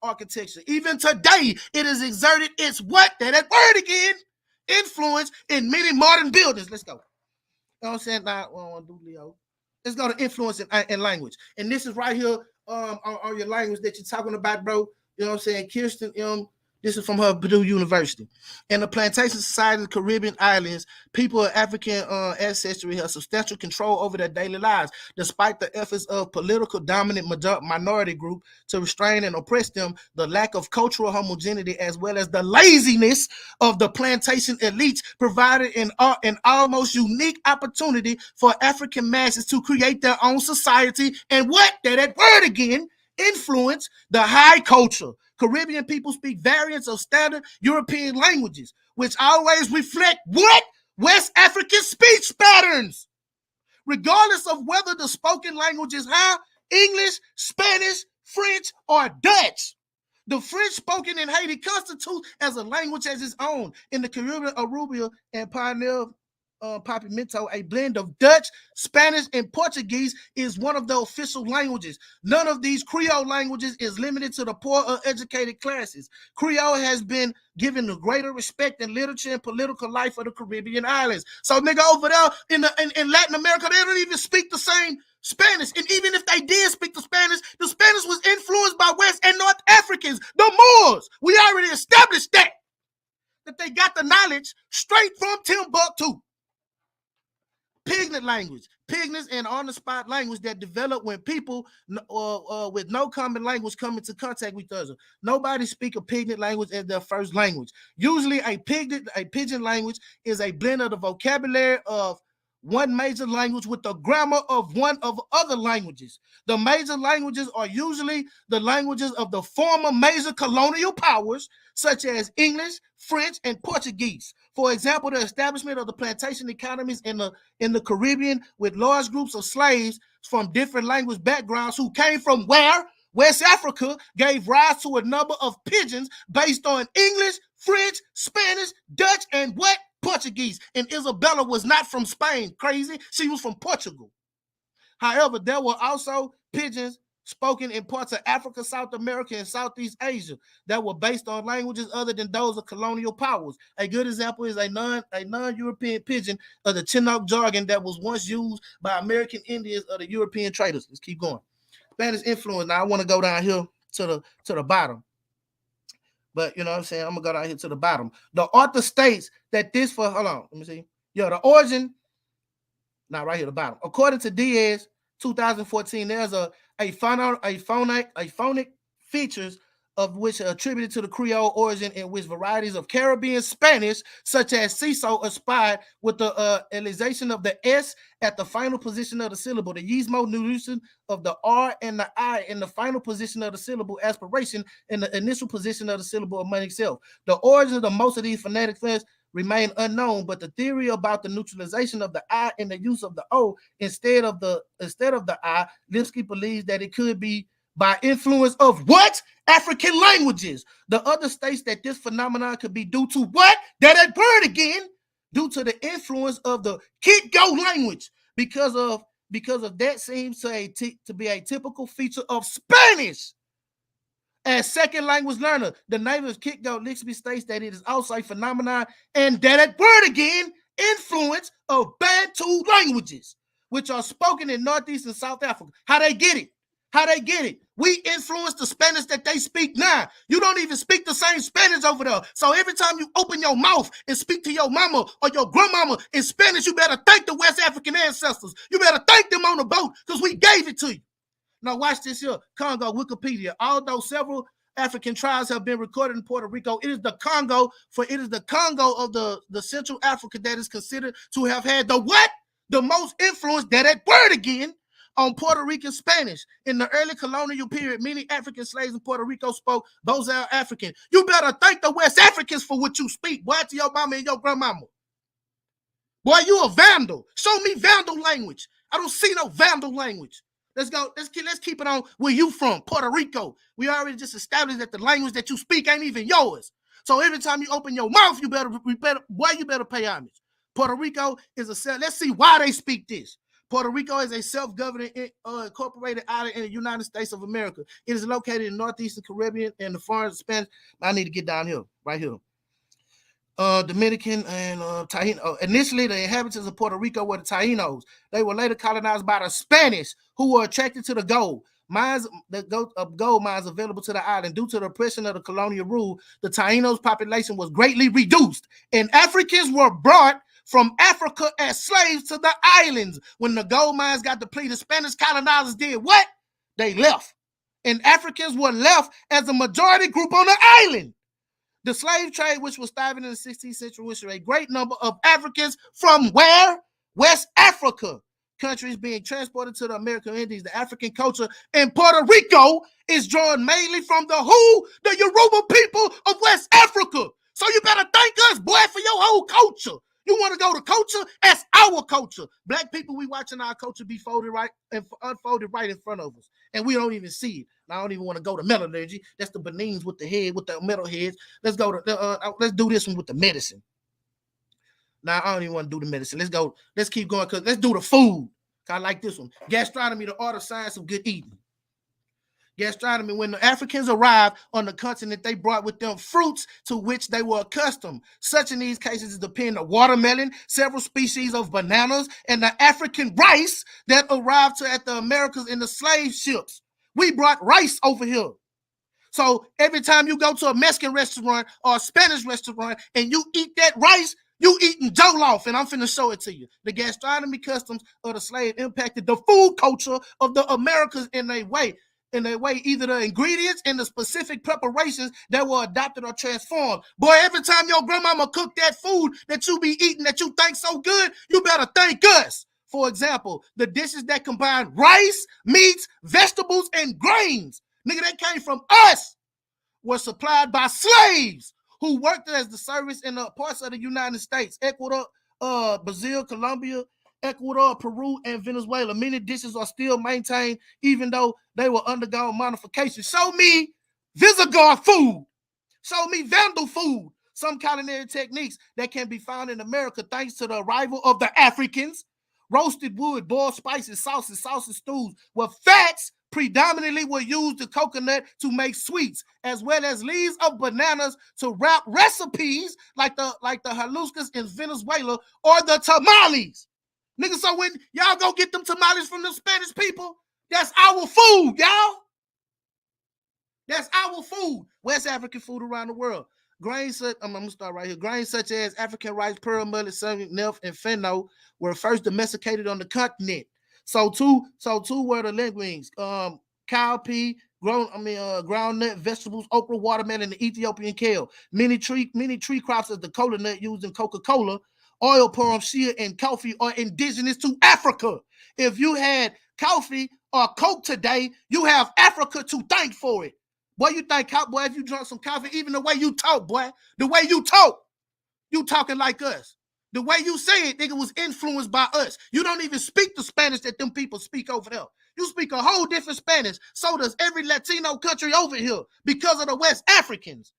architecture. Even today, it has exerted its what? That word again. Influence in many modern buildings. Let's go. You know what I'm saying? Now, I don't want to do Leo. Let's go to influence in language. And this is right here on your language that you're talking about, bro. You know what I'm saying? Kirsten This is from her Purdue University. In the plantation society of the Caribbean islands, people of African ancestry have substantial control over their daily lives, despite the efforts of political dominant minority group to restrain and oppress them. The lack of cultural homogeneity, as well as the laziness of the plantation elites, provided an almost unique opportunity for African masses to create their own society. And what? That word again. Influence the high culture. Caribbean people speak variants of standard European languages, which always reflect what? West African speech patterns. Regardless of whether the spoken language is English, Spanish, French, or Dutch. The French spoken in Haiti constitutes as a language as its own. In the Caribbean, Aruba and Pioneer Papimento, a blend of Dutch, Spanish, and Portuguese is one of the official languages. None of these Creole languages is limited to the poor or educated classes. Creole has been given the greater respect in literature and political life of the Caribbean islands. So, nigga, over there in Latin America, they don't even speak the same Spanish. And even if they did speak the Spanish was influenced by West and North Africans, the Moors. We already established that they got the knowledge straight from Timbuktu. Pignet language. Pignets and on-the-spot language that develop when people with no common language come into contact with others. Nobody speaks a Pignet language as their first language. Usually a Pidgin language is a blend of the vocabulary of one major language with the grammar of one of other languages. The major languages are usually the languages of the former major colonial powers, such as English, French, and Portuguese. For example, the establishment of the plantation economies in the Caribbean with large groups of slaves from different language backgrounds who came from where? West Africa, gave rise to a number of pidgins based on English, French, Spanish, Dutch, and what? Portuguese. And Isabella was not from Spain. Crazy. She was from Portugal. However, there were also pidgins spoken in parts of Africa, South America, and Southeast Asia that were based on languages other than those of colonial powers. A good example is a non-European pidgin of the Chinook jargon that was once used by American Indians or the European traders. Let's keep going. Spanish influence. Now I want to go down here to the bottom. But you know what I'm saying? I'm gonna go down here to the bottom. The author states that this hold on, let me see. The origin. Now right here, the bottom. According to Diaz, 2014, there's a phonic features of which are attributed to the Creole origin, in which varieties of Caribbean Spanish, such as Ciso, aspired with the elization of the S at the final position of the syllable, the Yismo nutation of the R and the I in the final position of the syllable, aspiration in the initial position of the syllable among itself. The origins of most of these phonetic forms remain unknown, but the theory about the neutralization of the I and the use of the O instead of the I, Lipsky believes that it could be by influence of what? African languages. The other states that this phenomenon could be due to what? That bird again, due to the influence of the Kitgo language, because of that seems to be a typical feature of Spanish. As second language learner, the native Kitgo Lixby states that it is also a phenomenon and that word again, influence of Bantu languages, which are spoken in Northeast and South Africa. How they get it? How they get it? We influence the Spanish that they speak now. You don't even speak the same Spanish over there. So every time you open your mouth and speak to your mama or your grandmama in Spanish, you better thank the West African ancestors. You better thank them on the boat because we gave it to you. Now watch this here, Congo, Wikipedia. Although several African tribes have been recorded in Puerto Rico, it is the Congo of the Central Africa that is considered to have had the what? The most influence, that word again, on Puerto Rican Spanish. In the early colonial period, many African slaves in Puerto Rico spoke Bozal African. You better thank the West Africans for what you speak. Boy, to your mama and your grandmama. Boy, you a vandal. Show me vandal language. I don't see no vandal language. Let's go. Let's keep it on where you from, Puerto Rico. We already just established that the language that you speak ain't even yours. So every time you open your mouth, you better pay homage. Puerto Rico is let's see why they speak this. Puerto Rico is a self-governing incorporated island in the United States of America. It is located in northeastern Caribbean and the foreign Spanish. I need to get down here, right here. Dominican and Taino. Initially, the inhabitants of Puerto Rico were the Tainos. They were later colonized by the Spanish, who were attracted to the gold. Gold mines available to the island. Due to the oppression of the colonial rule, the Tainos' population was greatly reduced, and Africans were brought from Africa as slaves to the islands. When the gold mines got depleted, Spanish colonizers did what? They left, and Africans were left as a majority group on the island. The slave trade, which was thriving in the 16th century, which was a great number of Africans from where? West Africa. Countries being transported to the American Indies. The African culture in Puerto Rico is drawn mainly from the who? The Yoruba people of West Africa. So you better thank us, boy, for your whole culture. You want to go to culture? That's our culture. Black people, we watching our culture be folded right and unfolded right in front of us, and we don't even see it. And I don't even want to go to metallurgy. That's the Benin's with the head, with the metal heads. Let's go to let's do this one with the medicine. Now I don't even want to do the medicine. Let's go. Let's keep going because let's do the food. I like this one. Gastronomy, the art of science of good eating. Gastronomy, when the Africans arrived on the continent, they brought with them fruits to which they were accustomed. Such in these cases is the pin of watermelon, several species of bananas, and the African rice that arrived at the Americas in the slave ships. We brought rice over here. So every time you go to a Mexican restaurant or a Spanish restaurant and you eat that rice, you eating jollof, and I'm finna show it to you. The gastronomy customs of the slave impacted the food culture of the Americas in a way, either the ingredients and the specific preparations that were adopted or transformed. Boy, every time your grandmama cooked that food that you be eating that you think so good, you better thank us. For example, the dishes that combine rice, meats, vegetables, and grains, nigga, that came from us, were supplied by slaves who worked as the service in the parts of the United States, Ecuador, Brazil, Colombia, Ecuador, Peru, and Venezuela. Many dishes are still maintained, even though they were undergone modification. Show me Visigoth food. Show me Vandal food. Some culinary techniques that can be found in America thanks to the arrival of the Africans. Roasted wood, boiled spices, sauces, stews, with fats predominantly were used the coconut to make sweets, as well as leaves of bananas to wrap recipes like the haluscas in Venezuela or the tamales. Nigga, so when y'all go get them tamales from the Spanish people, that's our food, y'all. That's our food. West African food around the world. Grains, I'm going to start right here. Grains such as African rice, pearl millet, sorghum, nelf, and fennel were first domesticated on the continent. So too were the linguines, cowpea, groundnut, vegetables, okra, watermelon, and the Ethiopian kale. Many tree crops as the cola nut used in Coca-Cola, oil palm, shea, and coffee are indigenous to Africa. If you had coffee or Coke today, you have Africa to thank for it. Boy, you think, boy, if you drunk some coffee, even the way you talk, boy, the way you talk, you talking like us. The way you say it, nigga, was influenced by us. You don't even speak the Spanish that them people speak over there. You speak a whole different Spanish. So does every Latino country over here because of the West Africans.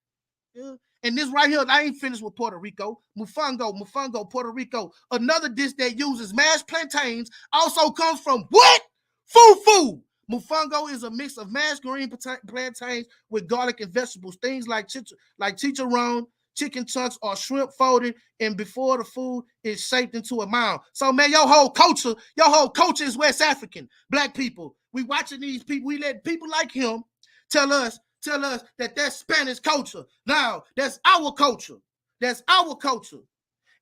Yeah. And this right here, I ain't finished with Puerto Rico. Mofongo, Puerto Rico. Another dish that uses mashed plantains also comes from what? Fufu. Mofongo is a mix of mashed green plantains with garlic and vegetables. Things like chicharron, chicken chunks, or shrimp folded, and before the food is shaped into a mound. So, man, your whole culture is West African. Black people. We watching these people. We let people like him tell us that that's Spanish culture. Now, that's our culture. That's our culture.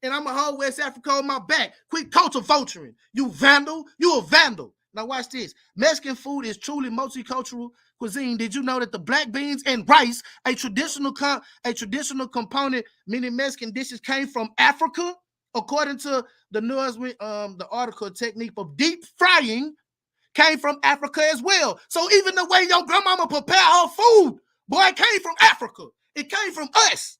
And I'm a whole West Africa on my back. Quit culture vulturing. You vandal. You a vandal. Now watch this. Mexican food is truly multicultural cuisine. Did you know that the black beans and rice, a traditional component, many Mexican dishes came from Africa? According to the news, the article, technique of deep frying came from Africa as well. So even the way your grandmama prepare her food, boy, it came from Africa. It came from us.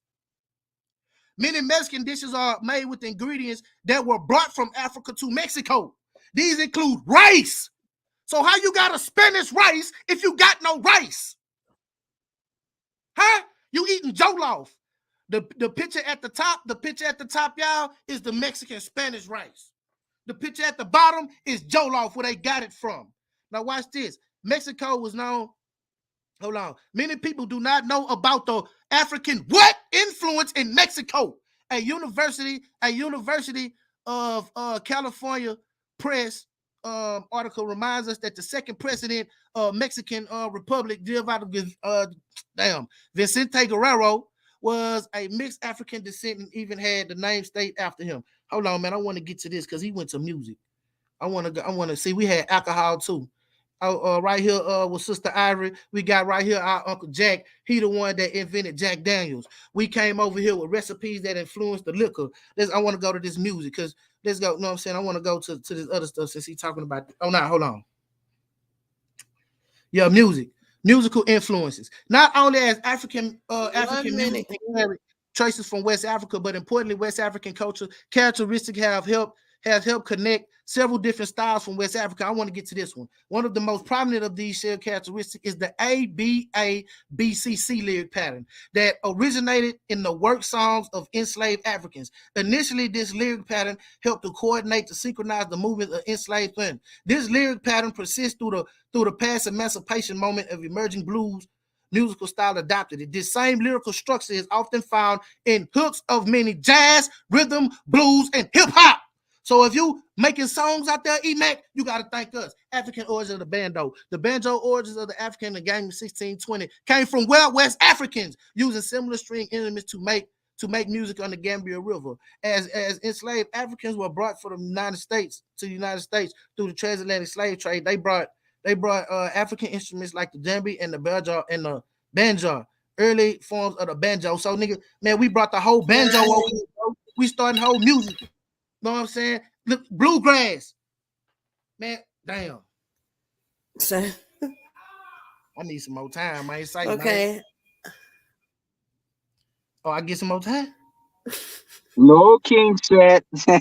Many Mexican dishes are made with ingredients that were brought from Africa to Mexico. These include rice. So how you got a Spanish rice if you got no rice? Huh? You eating jollof. The picture at the top, y'all, is the Mexican Spanish rice. The picture at the bottom is jollof, where they got it from. Now watch this. Mexico was known. Hold on. Many people do not know about the African influence in Mexico. A university of California Press article reminds us that the second president of Mexican Republic, Vicente Guerrero, was a mixed African descent and even had the name state after him. Hold on, man. I want to get to this because he went to music. I want to see. We had alcohol too. Right here with Sister Ivory, we got right here our Uncle Jack. He the one that invented Jack Daniels. We came over here with recipes that influenced the liquor. I want to go to this music because let's go. You know what I'm saying? I want to go to this other stuff since he's talking about. Oh, no, hold on. Yeah, musical influences. Not only as African music traces from West Africa, but importantly, West African culture characteristics have helped connect several different styles from West Africa. I want to get to this one. One of the most prominent of these shared characteristics is the ABA-BCC lyric pattern that originated in the work songs of enslaved Africans. Initially, this lyric pattern helped to coordinate to synchronize the movement of enslaved women. This lyric pattern persists through the past emancipation moment of emerging blues musical style adopted it. This same lyrical structure is often found in hooks of many jazz, rhythm, blues, and hip-hop. So if you making songs out there, Emac, you got to thank us. African origin of the banjo. The banjo origins of the African in the game of 1620 came from West Africans using similar string instruments to make music on the Gambia River. As enslaved Africans were brought from the United States through the transatlantic slave trade, they brought African instruments like the djembe and the banjo, early forms of the banjo. So nigga, man, we brought the whole banjo over here, bro. We starting whole music. Know what I'm saying? Look, bluegrass. Man, damn. So, I need some more time, man. okay. Man. Oh, I get some more time? No, King Seth. Boy,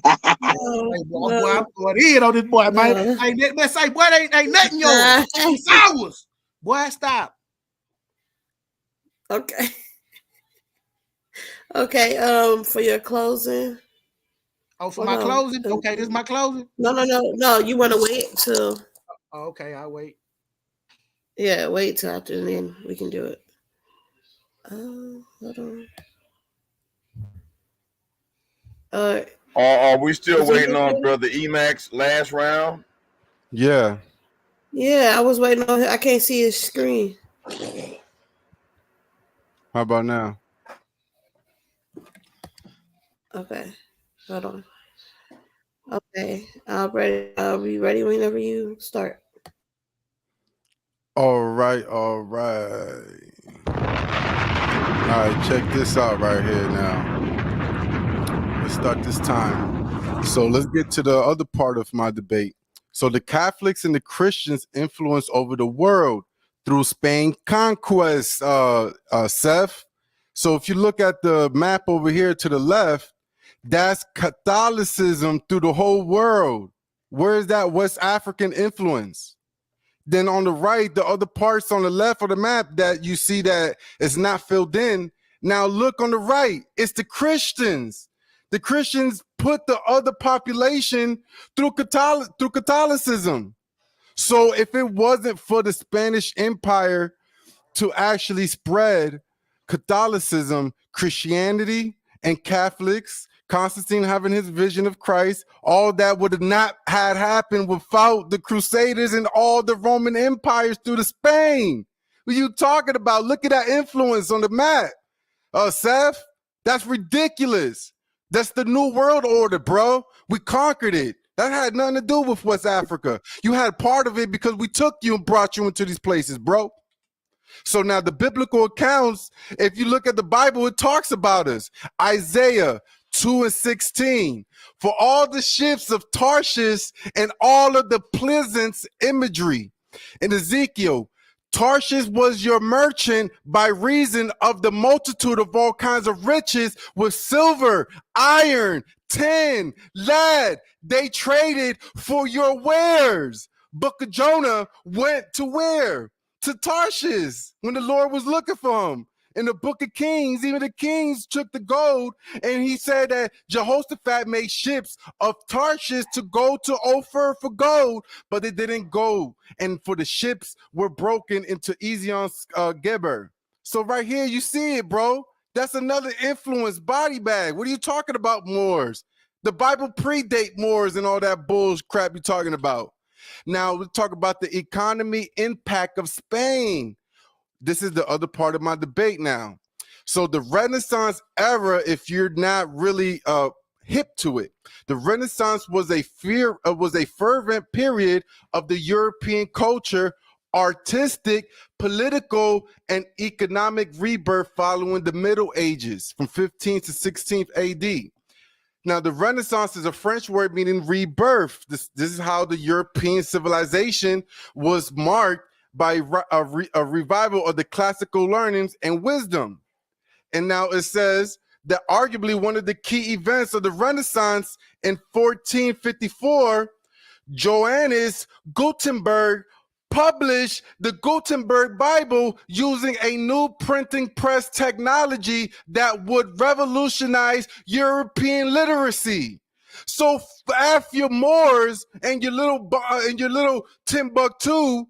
I'm going in on this boy, man. Ain't nothing yours. It's ours. Boy, stop. Okay. Okay, for your closing. Oh, for my closing? Okay, this is my closing? No. You want to wait till... Oh, okay, I'll wait. Yeah, wait till after, and then we can do it. Hold on. Are we still waiting on Brother Emac's last round? Yeah. Yeah, I was waiting on him. I can't see his screen. How about now? Okay, hold on. Okay, I'll be ready whenever you start. All right. All right, check this out right here now. Let's start this time. So let's get to the other part of my debate. So the Catholics and the Christians influence over the world through Spain conquest, Seth. So if you look at the map over here to the left, that's Catholicism through the whole world. Where is that West African influence? Then on the right, the other parts on the left of the map that you see that is not filled in. Now look on the right, it's the Christians. The Christians put the other population through Catholicism. So if it wasn't for the Spanish Empire to actually spread Catholicism, Christianity, and Catholics, Constantine having his vision of Christ, all that would have not had happened without the Crusaders and all the Roman empires through the Spain. What are you talking about? Look at that influence on the map. Seth, that's ridiculous. That's the New World Order, bro. We conquered it. That had nothing to do with West Africa. You had part of it because we took you and brought you into these places, bro. So now the biblical accounts, if you look at the Bible, it talks about us. Isaiah 2:16. For all the ships of Tarshish and all of the pleasant imagery. In Ezekiel, Tarshish was your merchant by reason of the multitude of all kinds of riches with silver, iron, tin, lead. They traded for your wares. Book of Jonah went to where? To Tarshish when the Lord was looking for him. In the book of Kings, even the kings took the gold, and he said that Jehoshaphat made ships of Tarshish to go to Ophir for gold, but they didn't go. And for the ships were broken into Ezion's Geber. So right here, you see it, bro. That's another influence body bag. What are you talking about, Moors? The Bible predate Moors and all that bull crap you're talking about. Now, we'll talk about the economy impact of Spain. This is the other part of my debate now. So the Renaissance era, if you're not really hip to it, the Renaissance was a fervent period of the European culture, artistic, political, and economic rebirth following the Middle Ages from 15th to 16th AD. Now, the Renaissance is a French word meaning rebirth. This is how the European civilization was marked by a revival of the classical learnings and wisdom. And now it says that arguably one of the key events of the Renaissance in 1454, Johannes Gutenberg published the Gutenberg Bible using a new printing press technology that would revolutionize European literacy. So after your Moors and your little Timbuktu,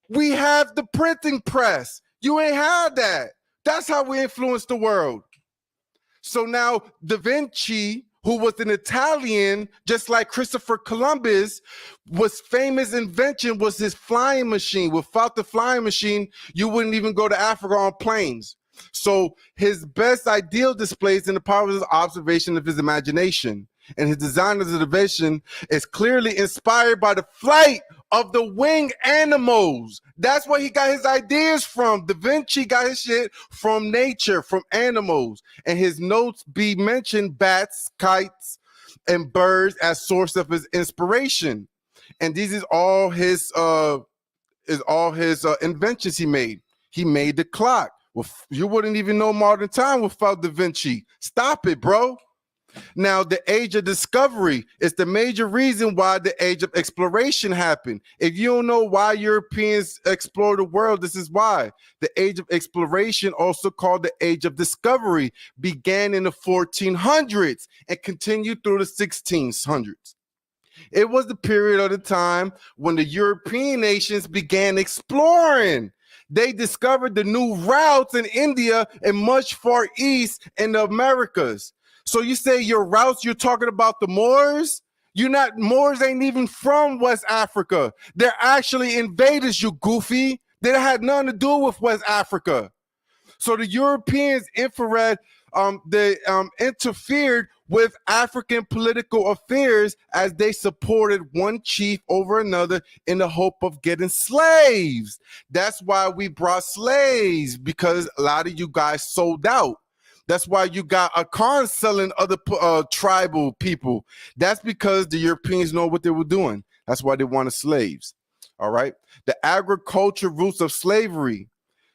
we have the printing press. You ain't had that. That's how we influenced the world. So now Da Vinci, who was an Italian, just like Christopher Columbus, was famous invention was his flying machine. Without the flying machine, you wouldn't even go to Africa on planes. So his best ideal displays in the power of his observation of his imagination. And his design of the innovation is clearly inspired by the flight of the winged animals. That's where he got his ideas from. Da Vinci got his shit from nature, from animals. And his notes be mentioned bats, kites, and birds as source of his inspiration. And these is all his inventions he made. He made the clock. Well, you wouldn't even know modern time without Da Vinci. Stop it, bro. Now, the age of discovery is the major reason why the age of exploration happened. If you don't know why Europeans explored the world, this is why. The age of exploration, also called the age of discovery, began in the 1400s and continued through the 1600s. It was the period of the time when the European nations began exploring. They discovered the new routes in India and much far east in the Americas. So you say your routes, you're talking about the Moors? Moors ain't even from West Africa. They're actually invaders, you goofy. They had nothing to do with West Africa. So the Europeans' infrared they interfered with African political affairs as they supported one chief over another in the hope of getting slaves. That's why we brought slaves, because a lot of you guys sold out. That's why you got Akan selling other tribal people. That's because the Europeans know what they were doing. That's why they wanted slaves. All right. The agriculture roots of slavery.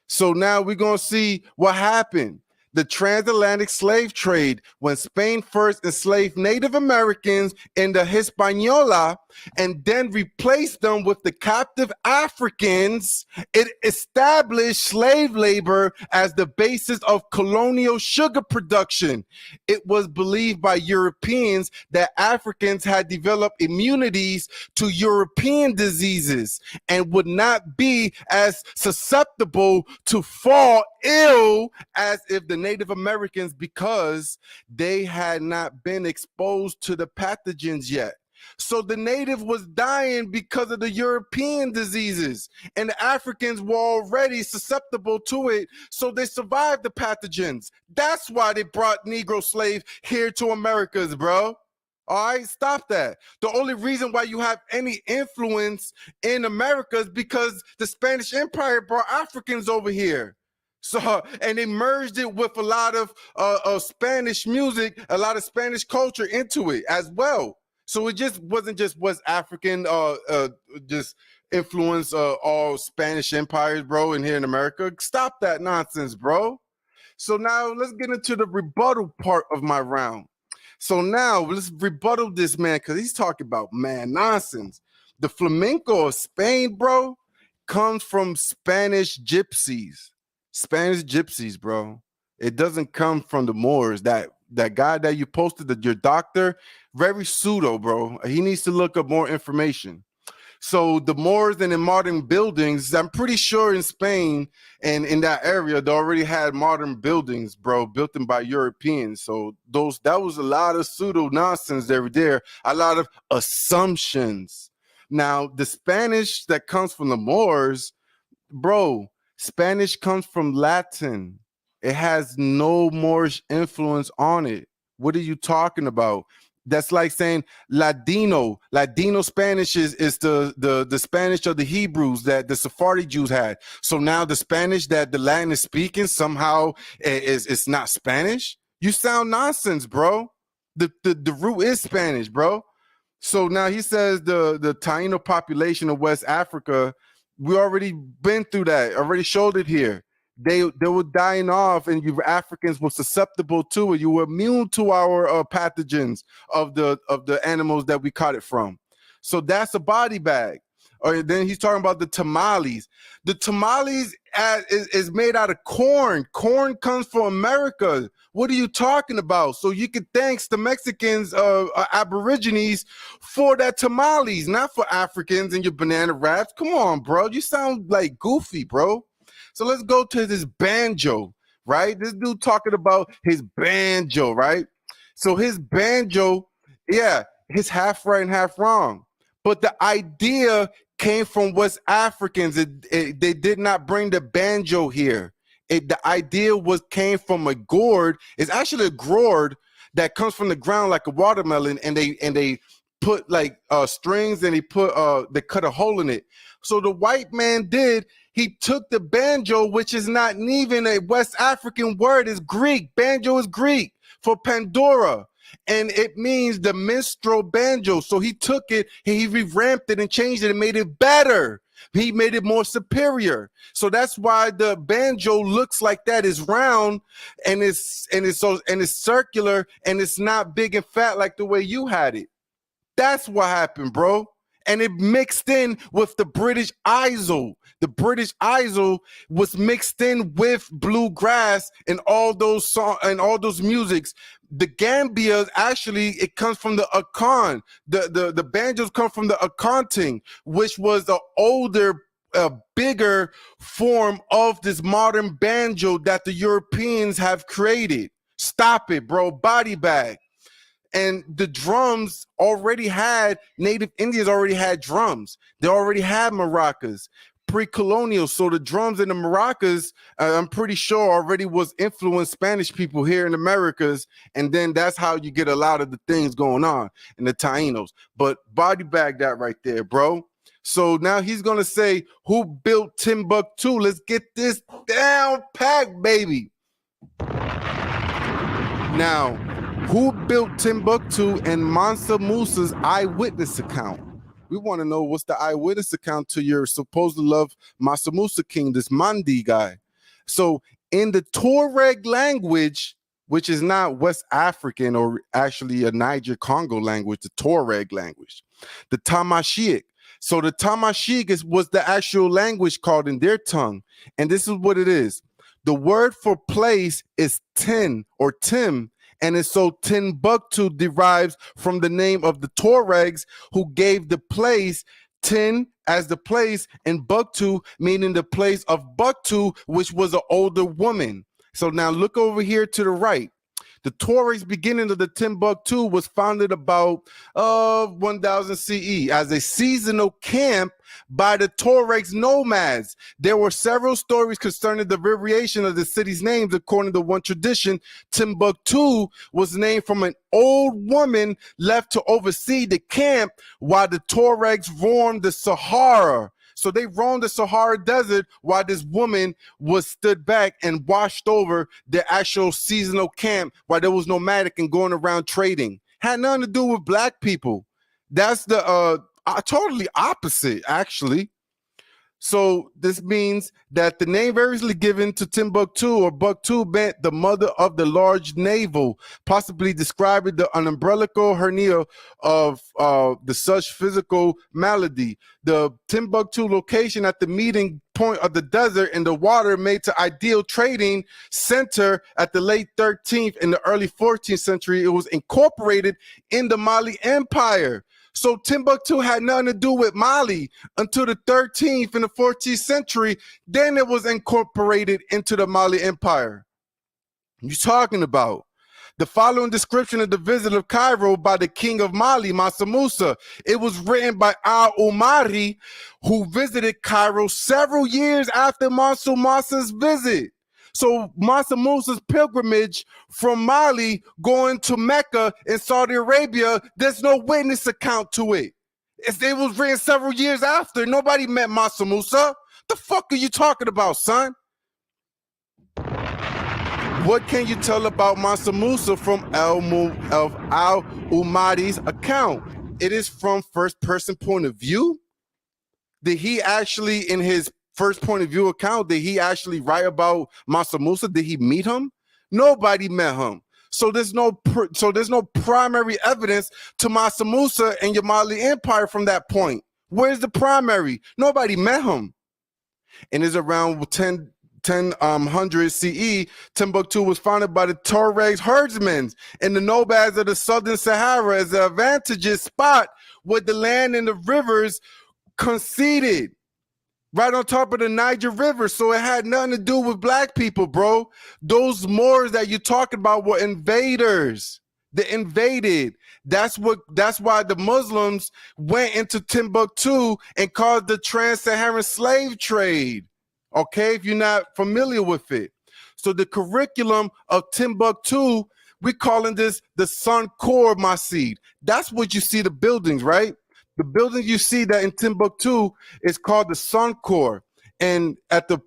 So now we're going to see what happened. The transatlantic slave trade, when Spain first enslaved Native Americans in the Hispaniola and then replaced them with the captive Africans, it established slave labor as the basis of colonial sugar production. It was believed by Europeans that Africans had developed immunities to European diseases and would not be as susceptible to fall ill as if the Native Americans, because they had not been exposed to the pathogens yet. So the native was dying because of the European diseases, and the Africans were already susceptible to it, so they survived the pathogens. That's why they brought Negro slaves here to Americas, bro. All right, stop that. The only reason why you have any influence in America is because the Spanish Empire brought Africans over here. So, and they merged it with a lot of Spanish music, a lot of Spanish culture into it as well. So it just wasn't just West African, just influence all Spanish empires, bro, in here in America. Stop that nonsense, bro. So now let's get into the rebuttal part of my round. So now let's rebuttal this man, because he's talking about man nonsense. The flamenco of Spain, bro, comes from Spanish gypsies. Spanish gypsies, bro. It doesn't come from the Moors. That guy that you posted, your doctor, very pseudo, bro. He needs to look up more information. So the Moors and in modern buildings, I'm pretty sure in Spain and in that area, they already had modern buildings, bro, built in by Europeans. So that was a lot of pseudo nonsense there, a lot of assumptions. Now, the Spanish that comes from the Moors, bro, Spanish comes from Latin. It has no Moorish influence on it. What are you talking about? That's like saying Ladino. Ladino Spanish is the Spanish of the Hebrews that the Sephardi Jews had. So now the Spanish that the Latin is speaking somehow is not Spanish. You sound nonsense, bro. The root is Spanish, bro. So now he says the Taino population of West Africa, we already been through that, already showed it here. They were dying off, and you Africans were susceptible to it. You were immune to our pathogens of the animals that we caught it from. So that's a body bag. Or then he's talking about the tamales. The tamales is made out of corn. Corn comes from America. What are you talking about? So you can thank the Mexicans, Aborigines, for that tamales, not for Africans and your banana wraps. Come on, bro. You sound like goofy, bro. So let's go to this banjo, right? This dude talking about his banjo, right? So his banjo, yeah, he's half right and half wrong. But the idea came from West Africans. They did not bring the banjo here. The idea came from a gourd. It's actually a gourd that comes from the ground like a watermelon, and they put like strings, and they cut a hole in it. So the white man he took the banjo, which is not even a West African word, it's Greek. Banjo is Greek for Pandora, and it means the minstrel banjo. So he took it, he revamped it and changed it and made it better. He made it more superior. So that's why the banjo looks like that. It's round and it's circular, and it's not big and fat like the way you had it. That's what happened, bro. And it mixed in with the British Isle. The British Isle was mixed in with bluegrass and all those songs and all those musics. The Gambia, actually, it comes from the Akan. The banjos come from the Akanting, which was the older, bigger form of this modern banjo that the Europeans have created. Stop it, bro. Body bag. And the drums already had, native Indians already had drums. They already had maracas. pre-colonial. So the drums and the maracas, I'm pretty sure already was influenced Spanish people here in Americas. And then that's how you get a lot of the things going on in the Tainos. But body bag that right there, bro. So now he's going to say, who built Timbuktu? Let's get this down packed, baby. Now, who built Timbuktu and Mansa Musa's eyewitness account? We want to know what's the eyewitness account to your supposed love Mansa Musa king, this Mandi guy. So in the Tuareg language, which is not West African or actually a Niger Congo language, the Tuareg language, the Tamashiq. So the Tamashiq was the actual language called in their tongue. And this is what it is. The word for place is tin or tim. And it's so Timbuktu derives from the name of the Tuaregs who gave the place Tin as the place and Buktu meaning the place of Buktu, which was an older woman. So now look over here to the right. The Tuaregs beginning of the Timbuktu was founded about 1000 CE as a seasonal camp by the Tuaregs nomads. There were several stories concerning the variation of the city's names. According to one tradition, Timbuktu was named from an old woman left to oversee the camp while the Tuaregs roamed the Sahara. So they roamed the Sahara Desert while this woman was stood back and watched over the actual seasonal camp while there was nomadic and going around trading. Had nothing to do with black people. That's the totally opposite, actually. So this means that the name variously given to Timbuktu or Buktu meant the mother of the large navel, possibly describing an umbilical hernia of the such physical malady. The Timbuktu location at the meeting point of the desert and the water made to ideal trading center at the late 13th and the early 14th century. It was incorporated in the Mali Empire. So Timbuktu had nothing to do with Mali until the 13th and the 14th century. Then it was incorporated into the Mali Empire. You're talking about the following description of the visit of Cairo by the king of Mali, Mansa Musa. It was written by Al-Umari, who visited Cairo several years after Mansa Musa's visit. So Mansa Musa's pilgrimage from Mali going to Mecca in Saudi Arabia, there's no witness account to it. It was written several years after. Nobody met Mansa Musa. The fuck are you talking about, son? What can you tell about Mansa Musa from Al-Umari's account? It is from first-person point of view. Did he actually, in his first point of view account, did he actually write about Mansa Musa? Did he meet him? Nobody met him. So there's no primary evidence to Mansa Musa and your Mali Empire from that point. Where's the primary? Nobody met him. And it's around 1000 CE, Timbuktu was founded by the Tuaregs herdsmen and the nomads of the southern Sahara as an advantageous spot where the land and the rivers conceded. Right on top of the Niger River, so it had nothing to do with black people, bro. Those Moors that you're talking about were invaders. They invaded. That's why the Muslims went into Timbuktu and caused the trans-Saharan slave trade. Okay, if you're not familiar with it. So the curriculum of Timbuktu, we're calling this the Sun Core Masid. That's what you see the buildings, right? The building you see that in Timbuktu is called the Sun Core. And at the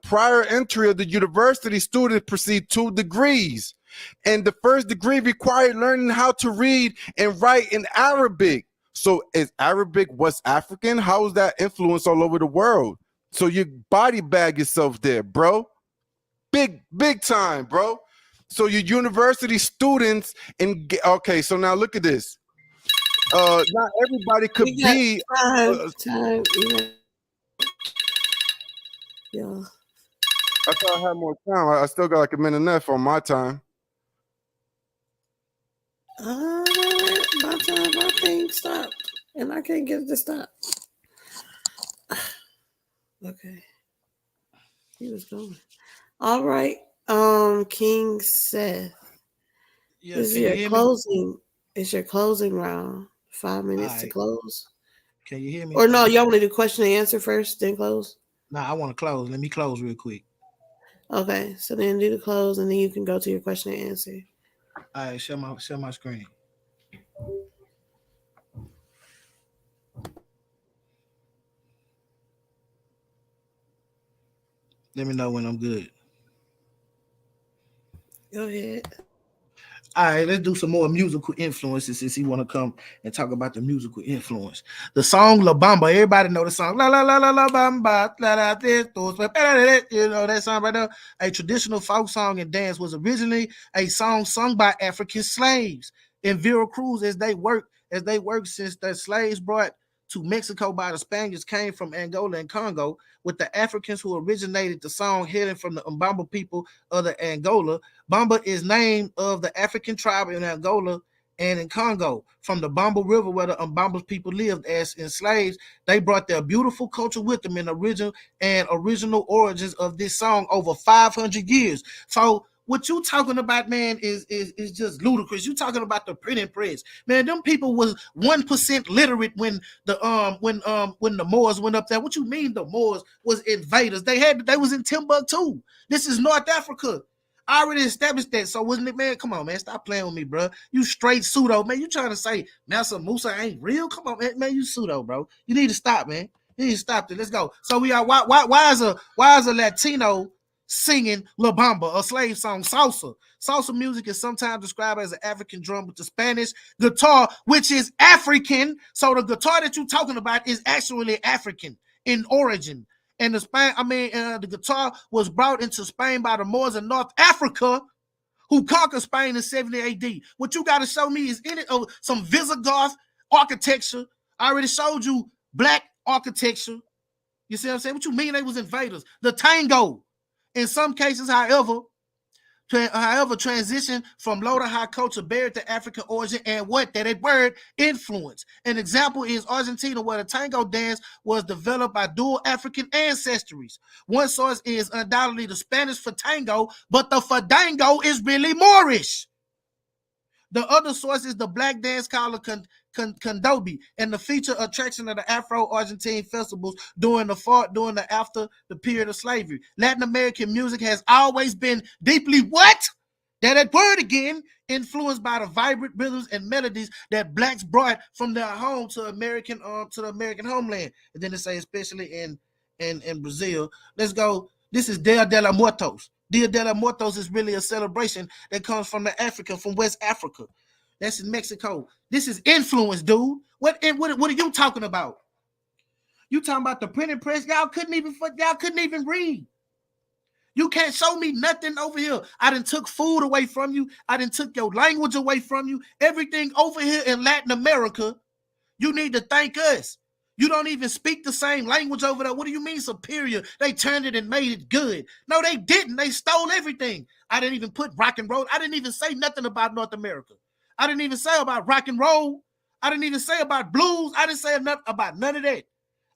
prior entry of the university, students received 2 degrees. And the first degree required learning how to read and write in Arabic. So is Arabic West African? How is that influence all over the world? So you body bag yourself there, bro. Big time, bro. So your university students, okay, so now look at this. Not everybody could be time. Yeah. I thought I had more time. I still got like a minute left on my time. My thing stopped, and I can't get it to stop. Okay, he was going. All right, King Seth. Yeah, This is your closing. It's your closing round. 5 minutes to close. Can you hear me? Or no, y'all want to do question and answer first, then close? Nah, I want to close. Let me close real quick. Okay, so then do the close, and then you can go to your question and answer. All right, share my screen. Let me know when I'm good. Go ahead. All right, let's do some more musical influences since he want to come and talk about the musical influence. The song La Bamba, everybody know the song La La La La La Bamba, La La this, you know that song right there. A traditional folk song and dance was originally a song sung by African slaves in Veracruz as they worked since the slaves brought to Mexico by the Spaniards came from Angola and Congo, with the Africans who originated the song hailing from the Mbamba people of the Angola. Bamba is named of the African tribe in Angola and in Congo. From the Bamba River where the Mbamba people lived as enslaved, they brought their beautiful culture with them in original origins of this song over 500 years. So what you talking about, man, is just ludicrous. You talking about the printing press, man. Them people was 1% literate when the Moors went up there. What you mean the Moors was invaders? They was in Timbuktu. This is North Africa. I already established that. So wasn't it, man? Come on, man. Stop playing with me, bro. You straight pseudo, man. You trying to say Mansa Musa ain't real? Come on, man. You pseudo, bro. You need to stop, man. You need to stop it. Let's go. So we are why is a Latino singing La Bamba, a slave song, salsa? Salsa music is sometimes described as an African drum with the Spanish guitar, which is African. So the guitar that you're talking about is actually African in origin. And the guitar was brought into Spain by the Moors in North Africa, who conquered Spain in 70 AD. What you got to show me is some Visigoth architecture. I already showed you black architecture. You see what I'm saying? What you mean they was invaders? The tango. In some cases, however, transition from low to high culture buried the African origin and what that word influence. An example is Argentina, where the tango dance was developed by dual African ancestries. One source is undoubtedly the Spanish for tango, but the fandango is really Moorish. The other source is the black dance called a candombe, and the feature attraction of the Afro-Argentine festivals during after the period of slavery. Latin American music has always been deeply what? That word again, influenced by the vibrant rhythms and melodies that blacks brought from their home to the American homeland. And then they say especially in Brazil. Let's go. This is Dia de los Muertos. Dia de los Muertos is really a celebration that comes from from West Africa. That's in Mexico. This is influence, dude. What are you talking about? You talking about the printing press? Y'all couldn't even read. You can't show me nothing over here. I done took food away from you. I done took your language away from you. Everything over here in Latin America, you need to thank us. You don't even speak the same language over there. What do you mean superior? They turned it and made it good. No, they didn't. They stole everything. I didn't even put rock and roll. I didn't even say nothing about North America. I didn't even say about rock and roll. I didn't even say about blues. I didn't say enough about none of that.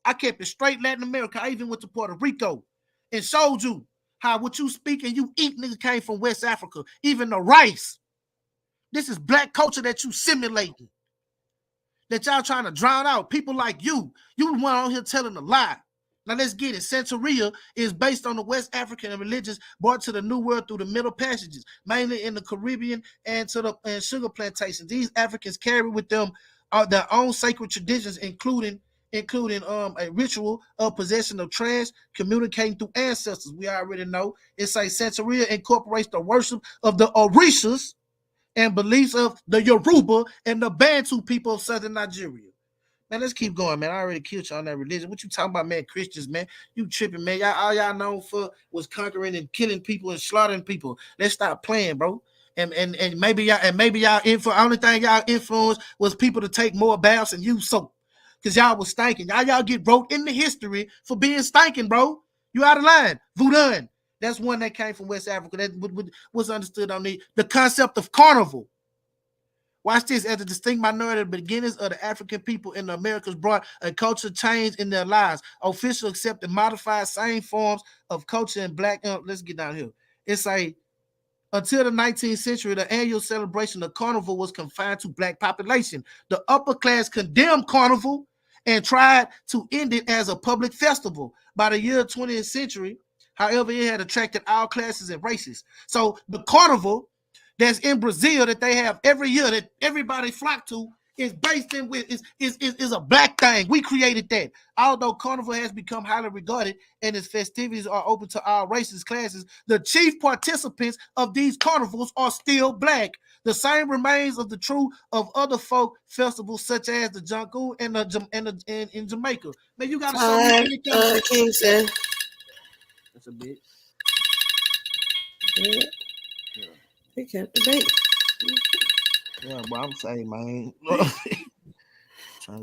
I kept it straight Latin America. I even went to Puerto Rico and showed you how what you speak and you eat nigga came from West Africa. Even the rice. This is black culture that you simulating. That y'all trying to drown out. People like you. You the one on here telling a lie. Now let's get it. Santeria is based on the West African religions brought to the New World through the Middle Passages, mainly in the Caribbean and sugar plantations. These Africans carry with them their own sacred traditions, including a ritual of possession of trance, communicating through ancestors. We already know it's like Santeria incorporates the worship of the Orishas and beliefs of the Yoruba and the Bantu people of southern Nigeria. Man, let's keep going, man. I already killed you on that religion. What you talking about, man? Christians, man. You tripping, man. All y'all known for was conquering and killing people and slaughtering people. Let's stop playing, bro. And maybe y'all only thing y'all influenced was people to take more baths and use soap. Because y'all was stinking. Y'all get wrote in the history for being stinking, bro. You out of line. Voodoo. That's one that came from West Africa. That was understood on the concept of carnival. Watch this. As a distinct minority, the beginnings of the African people in the Americas brought a culture change in their lives. Officials accepted modified same forms of culture in black. Let's get down here. It's until the 19th century, the annual celebration of carnival was confined to black population. The upper class condemned carnival and tried to end it as a public festival. By the year 20th century, however, it had attracted all classes and races. So the carnival that's in Brazil that they have every year that everybody flock to is based in with is a black thing. We created that. Although carnival has become highly regarded and its festivities are open to all races, classes, the chief participants of these carnivals are still black. The same remains of the true of other folk festivals such as the Junku and in Jamaica. Man, you gotta show me anything. King said. That's a bit. Yeah. He kept the bait. Yeah, but I'm saying, man.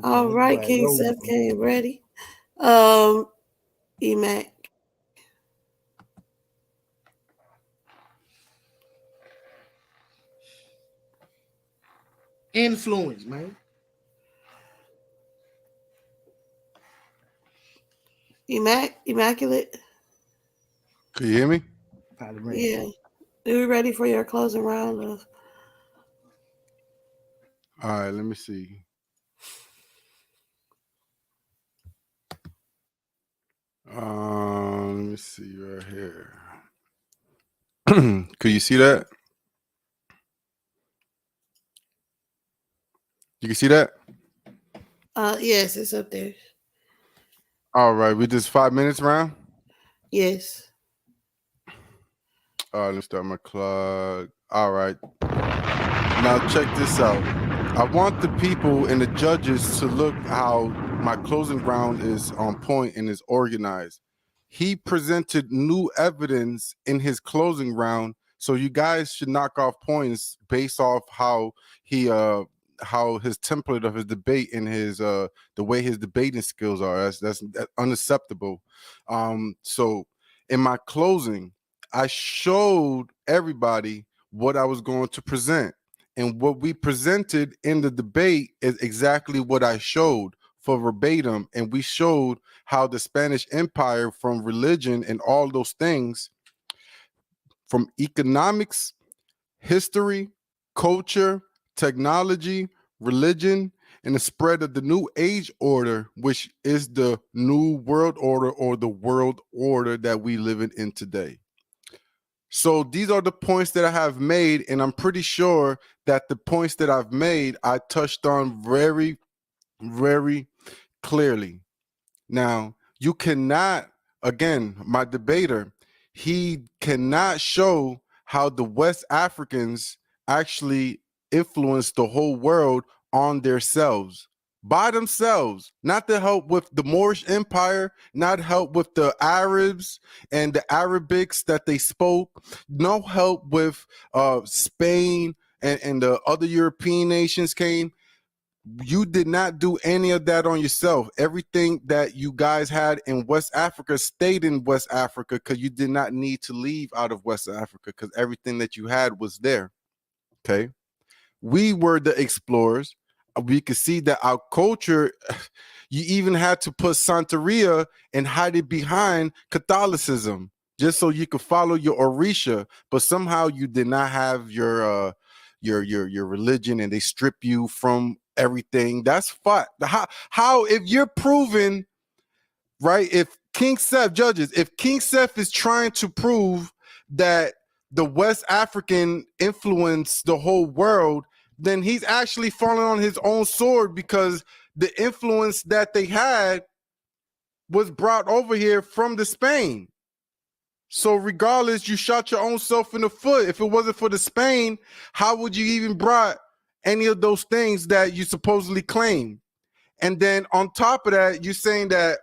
All right, King Seth came ready. Emac. Influence, man. Immaculate. Can you hear me? Yeah. Are we ready for your closing round? All right, let me see. Let me see right here. Could you see that? You can see that? Yes, it's up there. All right, we just 5 minutes round? Yes. All right, let's start my clock. All right. Now check this out. I want the people and the judges to look how my closing round is on point and is organized. He presented new evidence in his closing round, so you guys should knock off points based off how his template of his debate and his the way his debating skills are. That's unacceptable. So in my closing, I showed everybody what I was going to present. And what we presented in the debate is exactly what I showed for verbatim. And we showed how the Spanish Empire, from religion and all those things, from economics, history, culture, technology, religion, and the spread of the New Age order, which is the New World Order or the world order that we live in today. So these are the points that I have made, and I'm pretty sure that the points that I've made, I touched on very, very clearly. Now, you cannot, again, my debater, he cannot show how the West Africans actually influenced the whole world on themselves. By themselves, not to help with the Moorish Empire, not help with the Arabs and the Arabics that they spoke, no help with Spain and the other European nations came. You did not do any of that on yourself. Everything that you guys had in West Africa stayed in West Africa because you did not need to leave out of West Africa because everything that you had was there. Okay. We were the explorers. We could see that our culture, you even had to put Santeria and hide it behind Catholicism just so you could follow your Orisha, but somehow you did not have your religion and they strip you from everything. That's fine. How if you're proven, right, if King Seth judges, if King Seth is trying to prove that the West African influenced the whole world, then he's actually falling on his own sword because the influence that they had was brought over here from the Spain. So regardless, you shot your own self in the foot. If it wasn't for the Spain, how would you even brought any of those things that you supposedly claim? And then on top of that, you're saying that,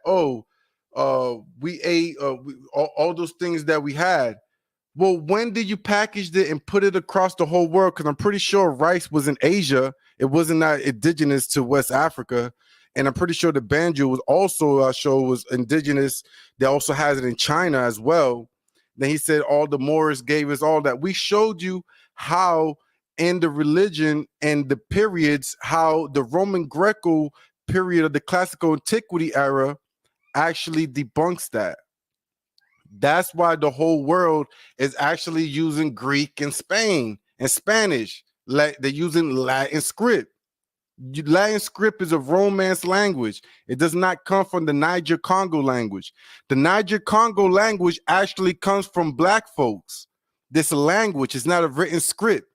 we ate all those things that we had. Well, when did you package it and put it across the whole world? Because I'm pretty sure rice was in Asia. It wasn't not indigenous to West Africa. And I'm pretty sure the banjo was also, was indigenous. They also has it in China as well. Then he said all the Moors gave us all that. We showed you how in the religion and the periods, how the Roman Greco period of the classical antiquity era actually debunks that. That's why the whole world is actually using Greek and Spain and Spanish. Like they're using Latin script. Latin script is a Romance language. It does not come from the Niger-Congo language. The Niger-Congo language actually comes from black folks. This language is not a written script.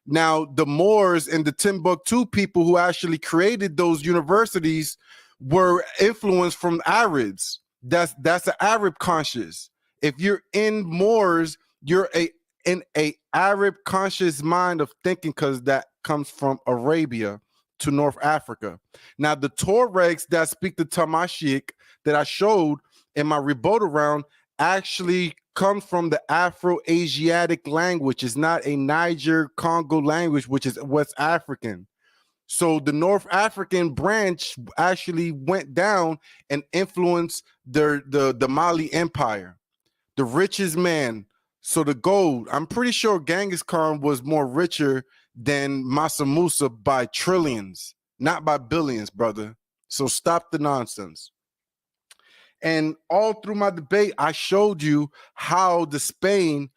Now, the Moors and the Timbuktu people who actually created those universities were influenced from Arabs. That's an Arab conscious. If you're in Moors, you're in a Arab conscious mind of thinking, because that comes from Arabia to North Africa. Now, the Tuaregs that speak the Tamashiq that I showed in my rebuttal round actually comes from the Afro-Asiatic language. It's not a Niger-Congo language, which is West African. So the North African branch actually went down and influenced the Mali Empire, the richest man. So the gold, I'm pretty sure Genghis Khan was more richer than Mansa Musa by trillions, not by billions, brother. So stop the nonsense. And all through my debate, I showed you how the Spain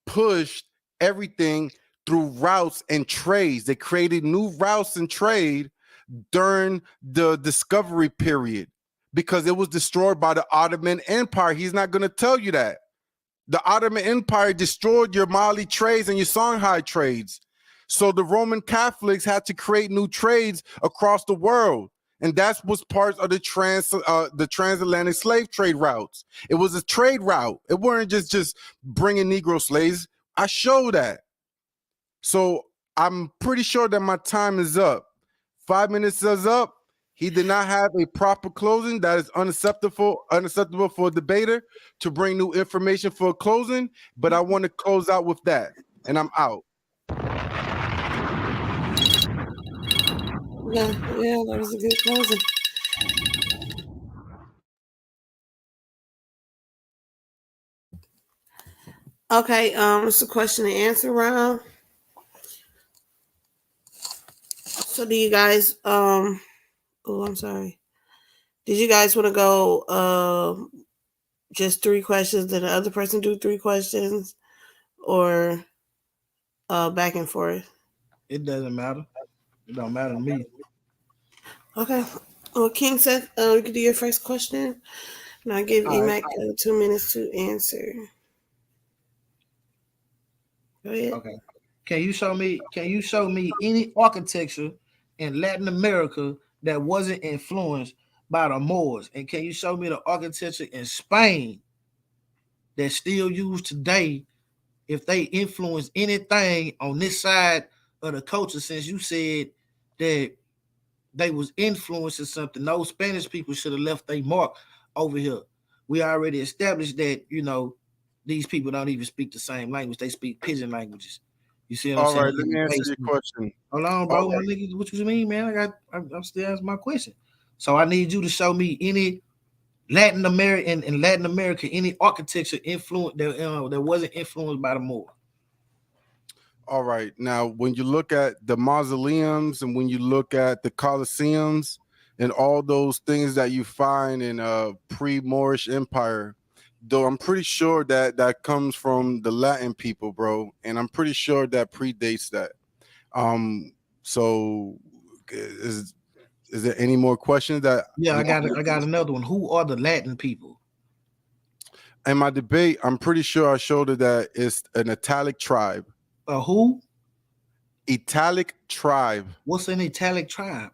pushed everything through routes and trades. They created new routes and trade during the discovery period because it was destroyed by the Ottoman Empire. He's not going to tell you that. The Ottoman Empire destroyed your Mali trades and your Songhai trades. So the Roman Catholics had to create new trades across the world. And that was part of the transatlantic slave trade routes. It was a trade route. It weren't just bringing Negro slaves. I show that. So I'm pretty sure that my time is up. 5 minutes is up. He did not have a proper closing. That is unacceptable for a debater to bring new information for a closing. But I want to close out with that. And I'm out. Yeah, that was a good closing. Okay, it's a question and answer round. So do you guys I'm sorry. Did you guys want to go just 3 questions, then the other person do 3 questions, or back and forth? It doesn't matter. It don't matter to me. Okay. Well, King Seth, you can do your first question, and I'll give Emac 2 minutes to answer. Go ahead. Okay. Can you show me any architecture in Latin America that wasn't influenced by the Moors? And can you show me the architecture in Spain that's still used today, if they influence anything on this side of the culture? Since you said that they was influencing something, those Spanish people should have left their mark over here. We already established that, these people don't even speak the same language. They speak pidgin languages. You see what I'm saying? All right, let me answer your question. Hold on, bro. Nigga, what you mean, man? I'm still asking my question. So I need you to show me any Latin America, any architecture influence that wasn't influenced by the Moor. All right. Now, when you look at the mausoleums and when you look at the Colosseums and all those things that you find in pre-Moorish Empire, though I'm pretty sure that comes from the Latin people, bro, and I'm pretty sure that predates that. So is there any more questions that? Yeah, I got another one. Who are the Latin people? In my debate, I'm pretty sure I showed it that it's an Italic tribe. Who? Italic tribe. What's an Italic tribe?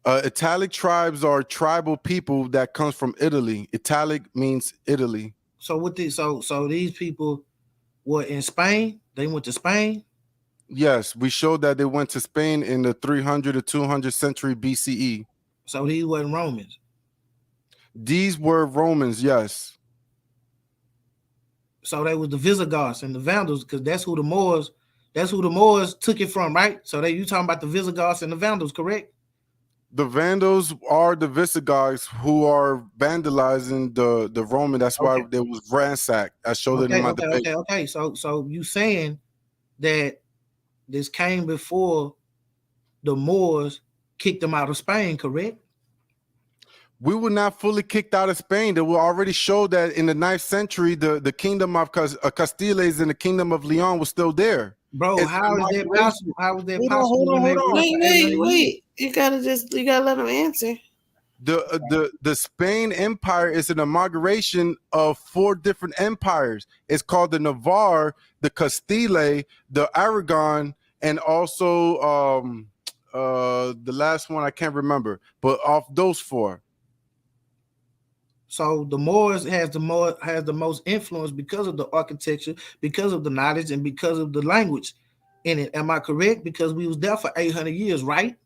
Italic tribes are tribal people that comes from Italy. Italic means Italy. So what so these people were in Spain? They went to Spain? Yes, we showed that they went to Spain in the 300 to 200 century BCE. So these weren't Romans? These were Romans, yes. So they was the Visigoths and the Vandals, because that's who the Moors took it from, right? So you talking about the Visigoths and the Vandals, correct? The Vandals are the Visigoths who are vandalizing the Roman. That's why they was ransacked. I showed it in my debate. Okay. So you saying that this came before the Moors kicked them out of Spain, correct? We were not fully kicked out of Spain. They were already showed that in the 9th century, the kingdom of Castiles and the kingdom of Leon was still there. Bro, It's how is that possible? How is that Hold on, possible? hold on, hold on. Wait. You gotta let him answer. The Spain Empire is an amalgamation of 4 different empires. It's called the Navarre, the Castile, the Aragon, and also the last one I can't remember. But off those 4. So the Moors has the most influence because of the architecture, because of the knowledge, and because of the language in it. Am I correct? Because we was there for 800 years, right?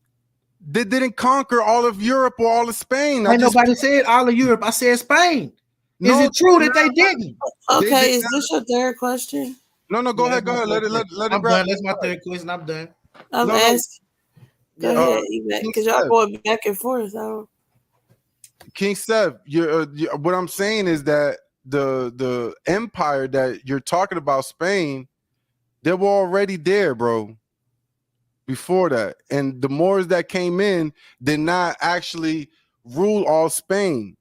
They didn't conquer all of Europe or all of Spain. Ain't nobody said all of Europe. I said Spain. No, is it true that they didn't? Okay, is this your third question? No, go ahead. Let it I'm done. That's my third question. I'm done. I'm asking. Go ahead, because y'all going back and forth. King Seth, what I'm saying is that the empire that you're talking about, Spain, they were already there, bro. Before that, and the Moors that came in did not actually rule all Spain.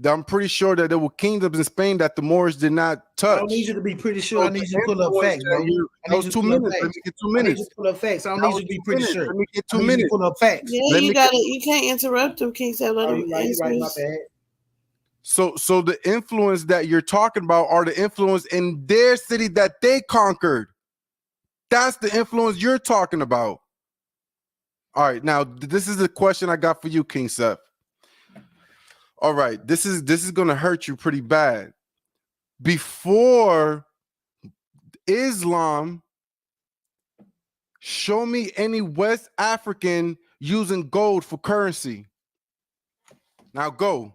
I'm pretty sure that there were kingdoms in Spain that the Moors did not touch. I don't need you to be pretty sure. I need you to pull up facts, bro. Those 2 minutes. Let me get 2 minutes. I need you to pull up facts. I don't need you to be pretty sure. Let me get 2 minutes. Pull up facts. Yeah, you can't interrupt him, King Seth. Let him answer. Right, my bad. So the influence that you're talking about are the influence in their city that they conquered. That's the influence you're talking about. All right, now this is the question I got for you, King Seth. All right, this is gonna hurt you pretty bad. Before Islam, show me any West African using gold for currency. Now go.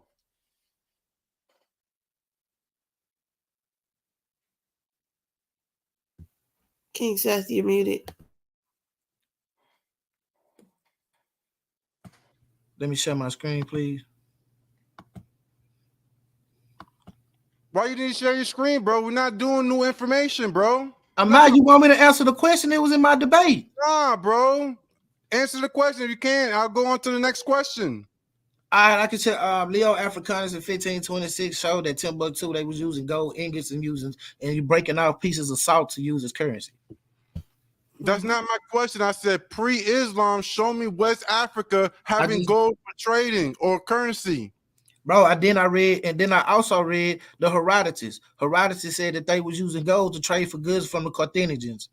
King Seth, you're muted. Let me share my screen, please. Why you didn't share your screen, bro? We're not doing new information, bro. I'm not. You want me to answer the question? It was in my debate. Nah, bro. Answer the question if you can. I'll go on to the next question. I can tell Leo Africanus in 1526 showed that Timbuktu they was using gold ingots and you breaking off pieces of salt to use as currency. That's not my question. I said pre-Islam, show me West Africa having gold for trading or currency. Bro, I also read the Herodotus. Herodotus said that they was using gold to trade for goods from the Carthaginians.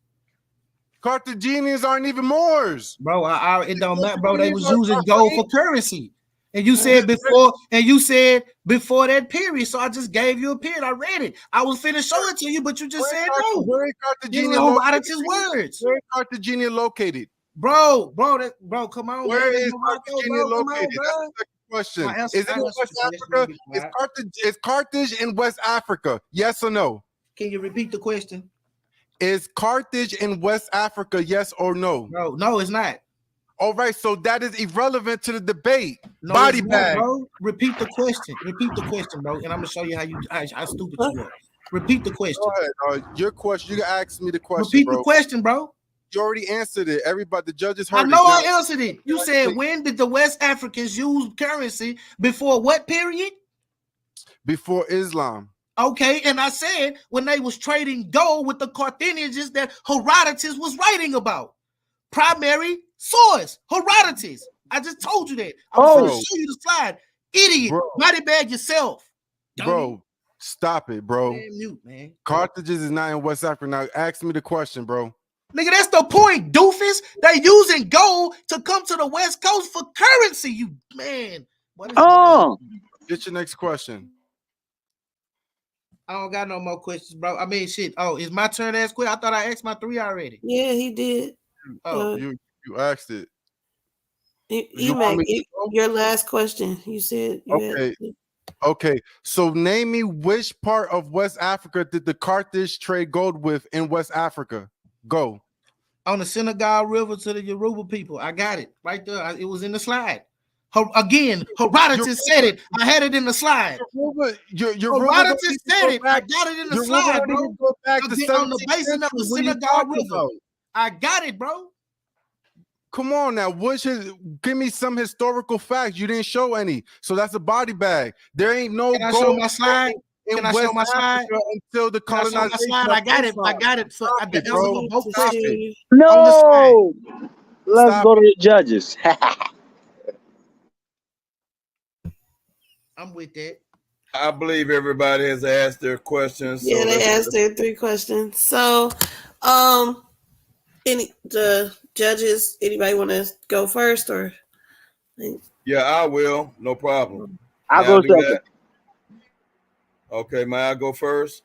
Carthaginians aren't even Moors. Bro, it don't matter, bro. They was using gold for currency. And you said before that period. So I just gave you a period. I read it. I was finna show it to you, but you just said no. Where is Carthaginian words? Where is Carthaginian located? Bro, come on. Where is Carthaginian located? That's the question. Is it in West Africa? Is Carthage in West Africa? Yes or no? Can you repeat the question? Is Carthage in West Africa? Yes or no? No, it's not. All right, so that is irrelevant to the debate. No, body bag, bro. Repeat the question. bro. And I'm gonna show you how stupid you are. Repeat the question. Go ahead. Your question. You can ask me the question. Repeat the question, bro. You already answered it. Everybody, the judges heard. I know I answered it. You said when did the West Africans use currency before what period? Before Islam. Okay, and I said when they was trading gold with the Carthaginians that Herodotus was writing about. Primary source, Herodotus. I just told you that. I was going to show you the slide. Idiot. Body bag yourself. Bro, stop it, bro. Man, mute, man. Carthage is not in West Africa. Now ask me the question, bro. Nigga, that's the point, doofus. They using gold to come to the West Coast for currency, you man. Get your next question. I don't got no more questions, bro. I mean, shit. Oh, it's my turn to ask questions? I thought I asked my 3 already. Yeah, he did. You asked it. Your last question. You said Okay. So name me which part of West Africa did the Carthage trade gold with in West Africa? Go. On the Senegal River to the Yoruba people. I got it right there. It was in the slide. Again, Herodotus said it. I had it in the slide. Herodotus said it. I got it in the slide, bro. On the basin of the Senegal River. I got it, bro. Come on now, give me some historical facts. You didn't show any, so that's a body bag. There ain't no Can I show gold my slide? in Can I West show my slide? Africa until the Can I show my colonization slide? of I got it. I Islam. got it. For Stop the it, answer bro. for both Stop questions. it. On the slide. No. Let's Stop go to the judges. I'm with that. I believe everybody has asked their questions. Yeah, So they asked their 3 questions. So, the judges, anybody want to go first or? yeah, I will. No problem. I'll May go I do second. that? Okay, may I go first?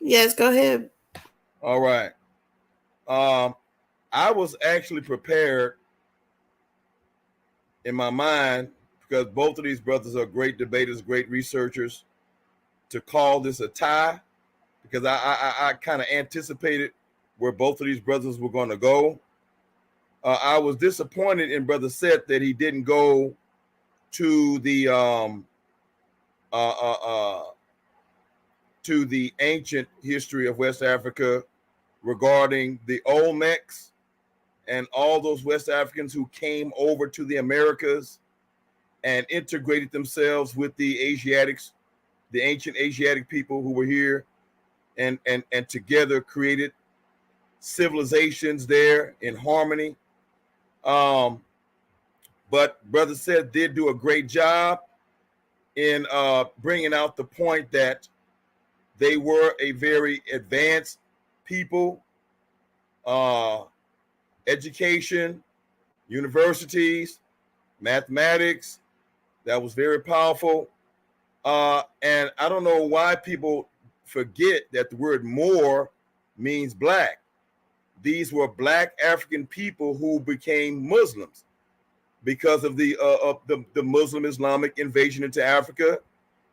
Yes, go ahead. All right. I was actually prepared in my mind, because both of these brothers are great debaters, great researchers, to call this a tie, because I kind of anticipated where both of these brothers were going to go. I was disappointed in Brother Seth that he didn't go to the ancient history of West Africa regarding the Olmecs and all those West Africans who came over to the Americas and integrated themselves with the Asiatics, the ancient Asiatic people who were here, and together created civilizations there in harmony. But Brother Seth did do a great job in bringing out the point that they were a very advanced people, education, universities, mathematics. That was very powerful. And I don't know why people forget that the word Moor means black. These were black African people who became Muslims because of the Muslim Islamic invasion into Africa.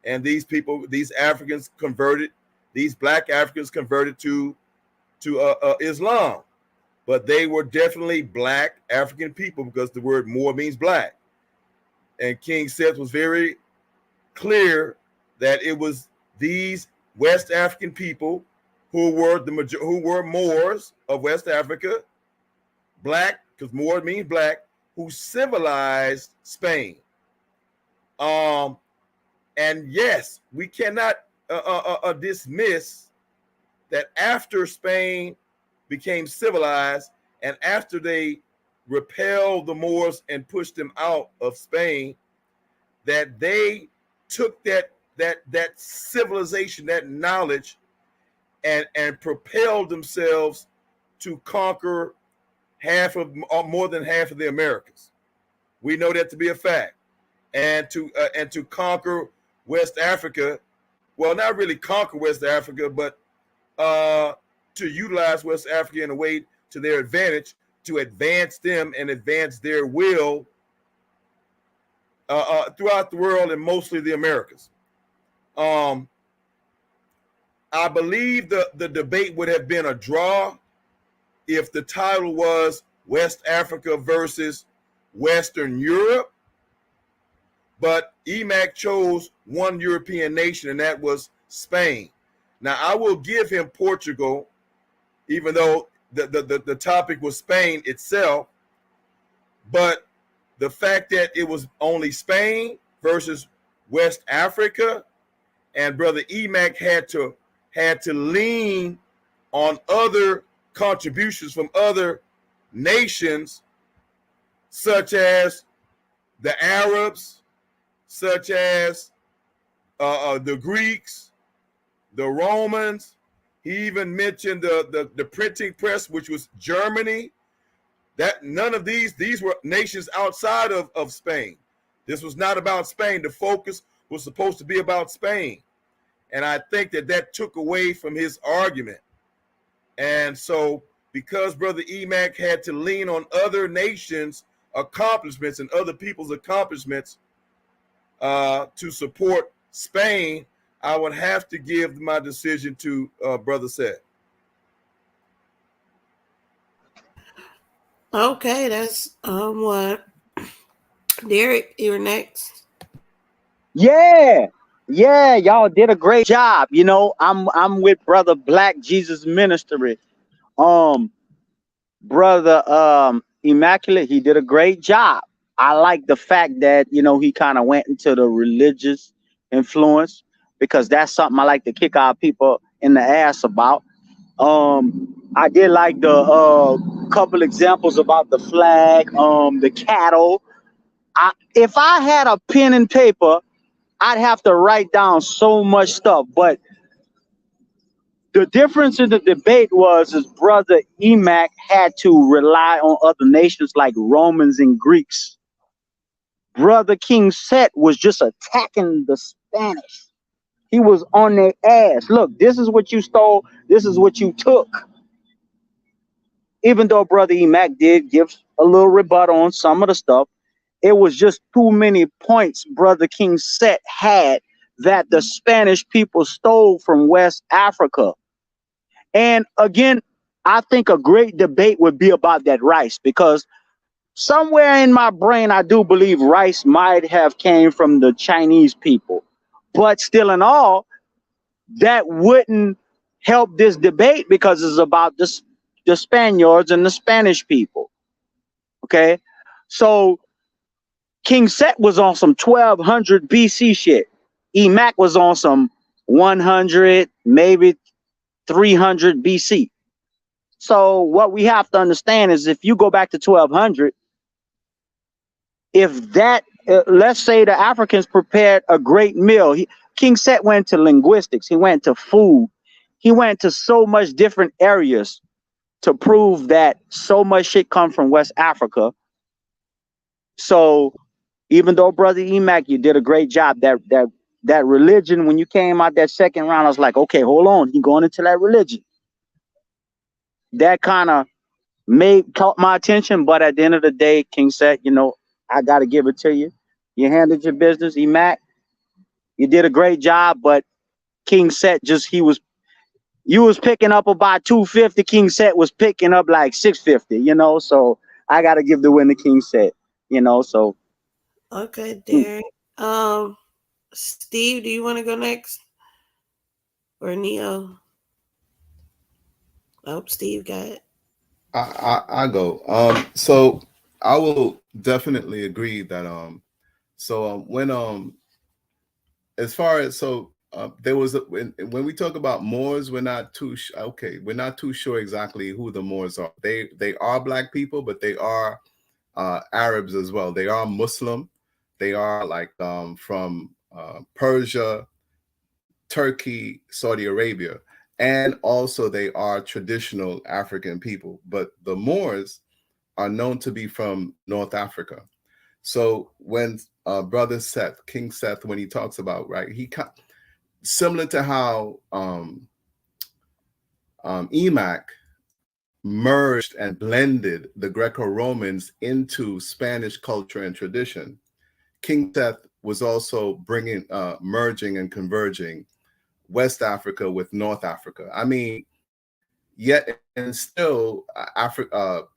And these people, these Africans converted, these black Africans converted to Islam. But they were definitely black African people because the word Moor means black. And King Seth was very clear that it was these West African people who were Moors of West Africa, black, because Moor means black, who civilized Spain. And yes, we cannot dismiss that after Spain became civilized and after they repelled the Moors and pushed them out of Spain, that they took that civilization, that knowledge, and propelled themselves to conquer more than half of the Americas. We know that to be a fact. And to conquer West Africa, well, not really conquer West Africa, but to utilize West Africa in a way to their advantage, to advance them and advance their will throughout the world and mostly the Americas. I believe the debate would have been a draw if the title was West Africa versus Western Europe. But EMAC chose one European nation, and that was Spain. Now, I will give him Portugal, even though the topic was Spain itself. But the fact that it was only Spain versus West Africa, and Brother EMAC had to lean on other contributions from other nations, such as the Arabs, such as the Greeks, the Romans. He even mentioned the printing press, which was Germany. That none of these were nations outside of Spain. This was not about Spain. The focus was supposed to be about Spain. And I think that took away from his argument. And so because Brother EMAC had to lean on other nations' accomplishments and other people's accomplishments to support Spain, I would have to give my decision to Brother Seth. Okay, that's what. Derek, you're next. Yeah, y'all did a great job. You know, I'm with Brother Black Jesus Ministry. Brother Immaculate, he did a great job. I like the fact that, he kind of went into the religious influence, because that's something I like to kick our people in the ass about. I did like the couple examples about the flag, the cattle. If I had a pen and paper, I'd have to write down so much stuff. But the difference in the debate was his brother Emac had to rely on other nations like Romans and Greeks. Brother King Set was just attacking the Spanish. He was on their ass. Look, this is what you stole. This is what you took. Even though Brother Emac did give a little rebuttal on some of the stuff, it was just too many points Brother King Set had that the Spanish people stole from West Africa. And again, I think a great debate would be about that rice, because somewhere in my brain, I do believe rice might have came from the Chinese people. But still in all, that wouldn't help this debate, because it's about the Spaniards and the Spanish people. Okay? So King Set was on some 1200 BC shit. Emac was on some 100, maybe 300 BC. So what we have to understand is, if you go back to 1200, if that, let's say the Africans prepared a great meal. King Set went to linguistics. He went to food. He went to so much different areas to prove that so much shit come from West Africa. So even though Brother Emac, you did a great job, that religion, when you came out that second round, I was like, okay, hold on, he going into that religion. That kind of caught my attention, but at the end of the day, King Set, I got to give it to you. You handled your business, Emac. You did a great job, but King Set you was picking up about 250. King Set was picking up like 650, so I got to give the win to King Set, so. Okay, Derek. Steve, do you want to go next? Or Neo? Oh, Steve got it. I go. So I will definitely agree that when as far as there was when we talk about Moors, we're not too sure exactly who the Moors are. They are black people, but they are Arabs as well. They are Muslim. They are like from Persia, Turkey, Saudi Arabia, and also they are traditional African people. But the Moors are known to be from North Africa. So when Brother Seth, King Seth, when he talks about, right, similar to how Emac merged and blended the Greco-Romans into Spanish culture and tradition, King Seth was also bringing, merging and converging West Africa with North Africa. I mean, yet and still, Africa,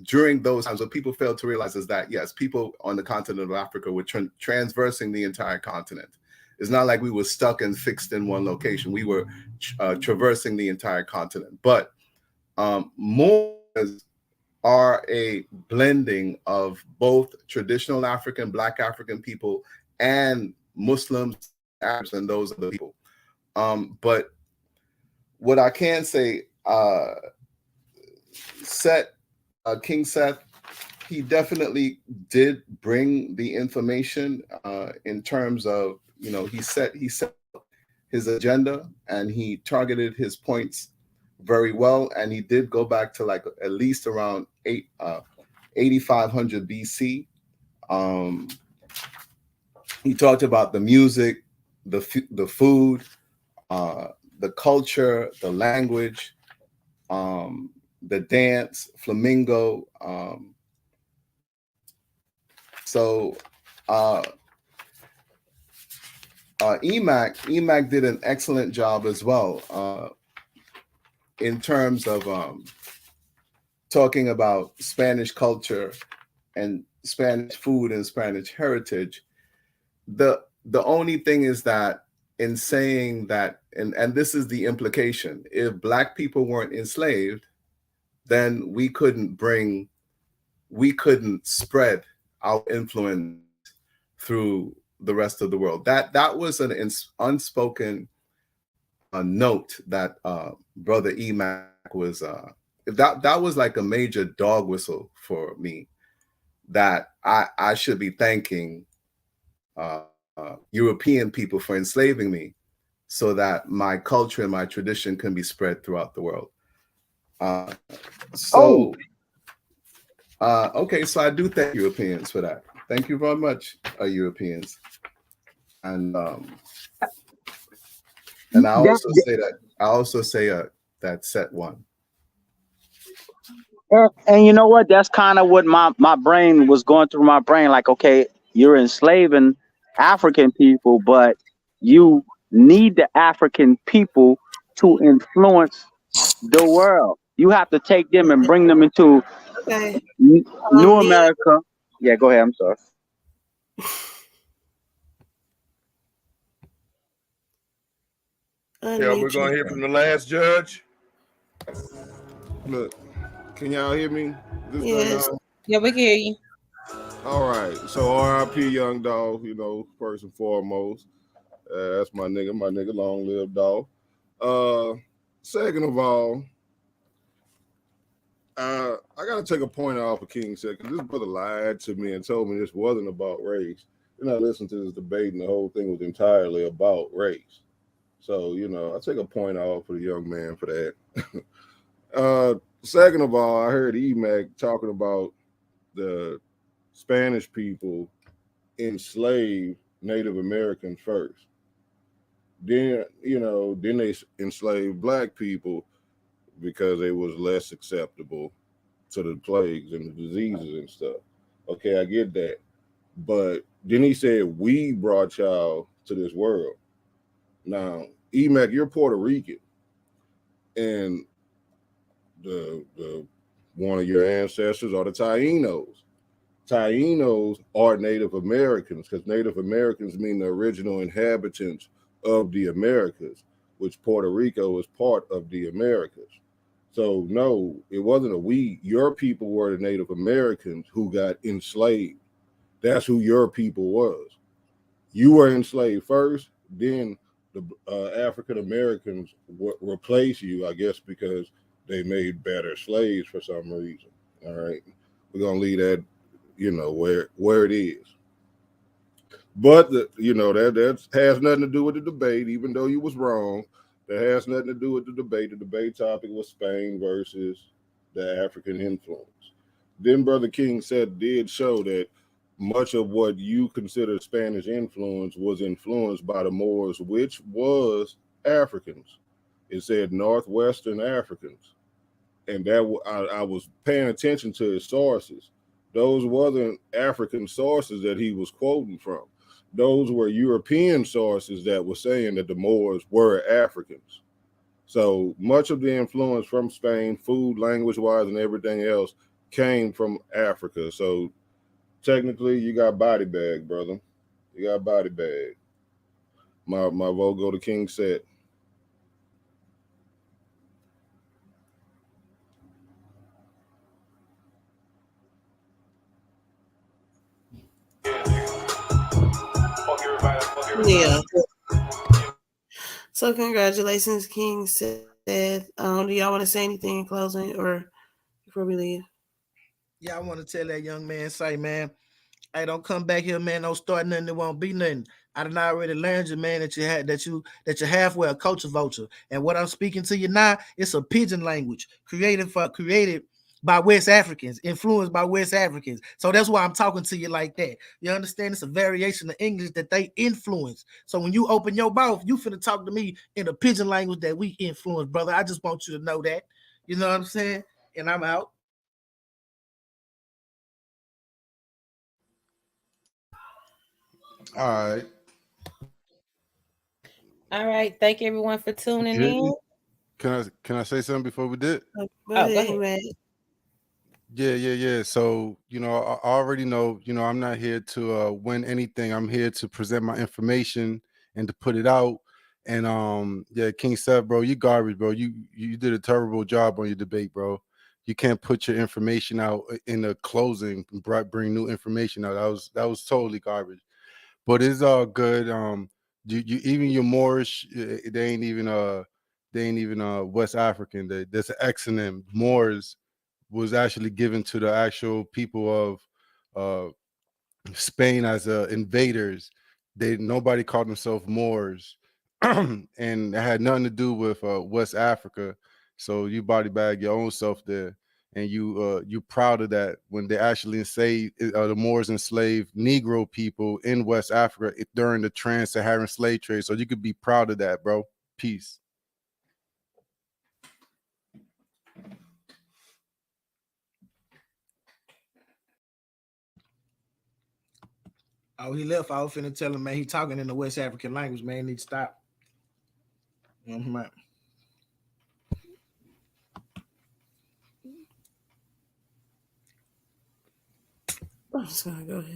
during those times, what people failed to realize is that, yes, people on the continent of Africa were transversing the entire continent. It's not like we were stuck and fixed in one location. We were traversing the entire continent. But Moors are a blending of both traditional Black African people and Muslims, Arabs, and those other people. But what I can say, King Seth, he definitely did bring the information in terms of, he set his agenda and he targeted his points very well. And he did go back to like at least around 8500 BC. He talked about the music, the food, the culture, the language, the dance, flamingo. Emac did an excellent job as well in terms of talking about Spanish culture and Spanish food and Spanish heritage. The only thing is that in saying that, and this is the implication, if Black people weren't enslaved, then we couldn't bring we couldn't spread our influence through the rest of the world. That was an unspoken note that Brother Emac was that was like a major dog whistle for me, that I should be thanking European people for enslaving me so that my culture and my tradition can be spread throughout the world. Okay, so I do thank Europeans for that. Thank you very much, Europeans. And I also say that Seth won. And you know what? That's kind of what my brain was going through my brain. Like, okay, you're enslaving African people, but you need the African people to influence the world. You have to take them and bring them into Okay. New America. Yeah, go ahead. I'm sorry. Yeah, we're gonna hear from the last judge. Look, can y'all hear me? Yes. Yeah, we can hear you. All right. So R.I.P. Young Dog, first and foremost. That's my nigga, long live dog. Second of all, I gotta take a point off of King Seth, because this brother lied to me and told me this wasn't about race. Then I listened to this debate and the whole thing was entirely about race. So, I take a point off for the young man for that. Second of all, I heard Emac talking about the Spanish people enslaved Native Americans first. Then they enslaved black people because they was less acceptable to the plagues and the diseases and stuff. Okay, I get that. But then he said, we brought y'all to this world. Now, Emac, you're Puerto Rican, and the one of your ancestors are the Tainos. Tainos are Native Americans, because Native Americans mean the original inhabitants of the Americas, which Puerto Rico is part of the Americas. So no, it wasn't a we. Your people were the Native Americans who got enslaved. That's who your people was. You were enslaved first, then the African Americans replace you, I guess, because they made better slaves for some reason. All right, we're gonna leave that, where it is. But that has nothing to do with the debate, even though you was wrong. That has nothing to do with the debate. The debate topic was Spain versus the African influence. Then Brother King did show that much of what you consider Spanish influence was influenced by the Moors, which was Africans. It said Northwestern Africans. And that I was paying attention to his sources. Those wasn't African sources that he was quoting from. Those were European sources that were saying that the Moors were Africans. So much of the influence from Spain, food, language-wise, and everything else, came from Africa. So technically, you got body bag, brother. You got body bag. My vote go to King Seth. Yeah. So congratulations, King Seth. Do y'all want to say anything in closing or before we leave? Yeah, I want to tell that young man, say, man, hey, don't come back here, man. Don't start nothing that won't be nothing. I done already learned you, man, that you're halfway a culture vulture. And what I'm speaking to you now, it's a pidgin language created by West Africans, influenced by West Africans. So that's why I'm talking to you like that. You understand? It's a variation of English that they influence. So when you open your mouth, you finna talk to me in a pidgin language that we influence, brother. I just want you to know that. You know what I'm saying? And I'm out. All right. All right. Thank everyone for tuning in. Can I say something before we did? Go ahead, man. Yeah. So, I already know, I'm not here to win anything. I'm here to present my information and to put it out. And King Seth, bro, you garbage, bro. You did a terrible job on your debate, bro. you can't put your information out in the closing, bring new information out. That was totally garbage. But it's all good. You even your Moorish, they ain't even West African. There's an exonym. Moors was actually given to the actual people of Spain as invaders. Nobody called themselves Moors, and it had nothing to do with West Africa. So you body bag your own self there, and you proud of that when they actually enslaved the Moors enslaved Negro people in West Africa during the trans-Saharan slave trade. So you could be proud of that, bro. Peace. Oh, he left. I was finna tell him, man, he talking in the West African language, man. He need to stop. Mm-hmm. I'm just gonna go ahead.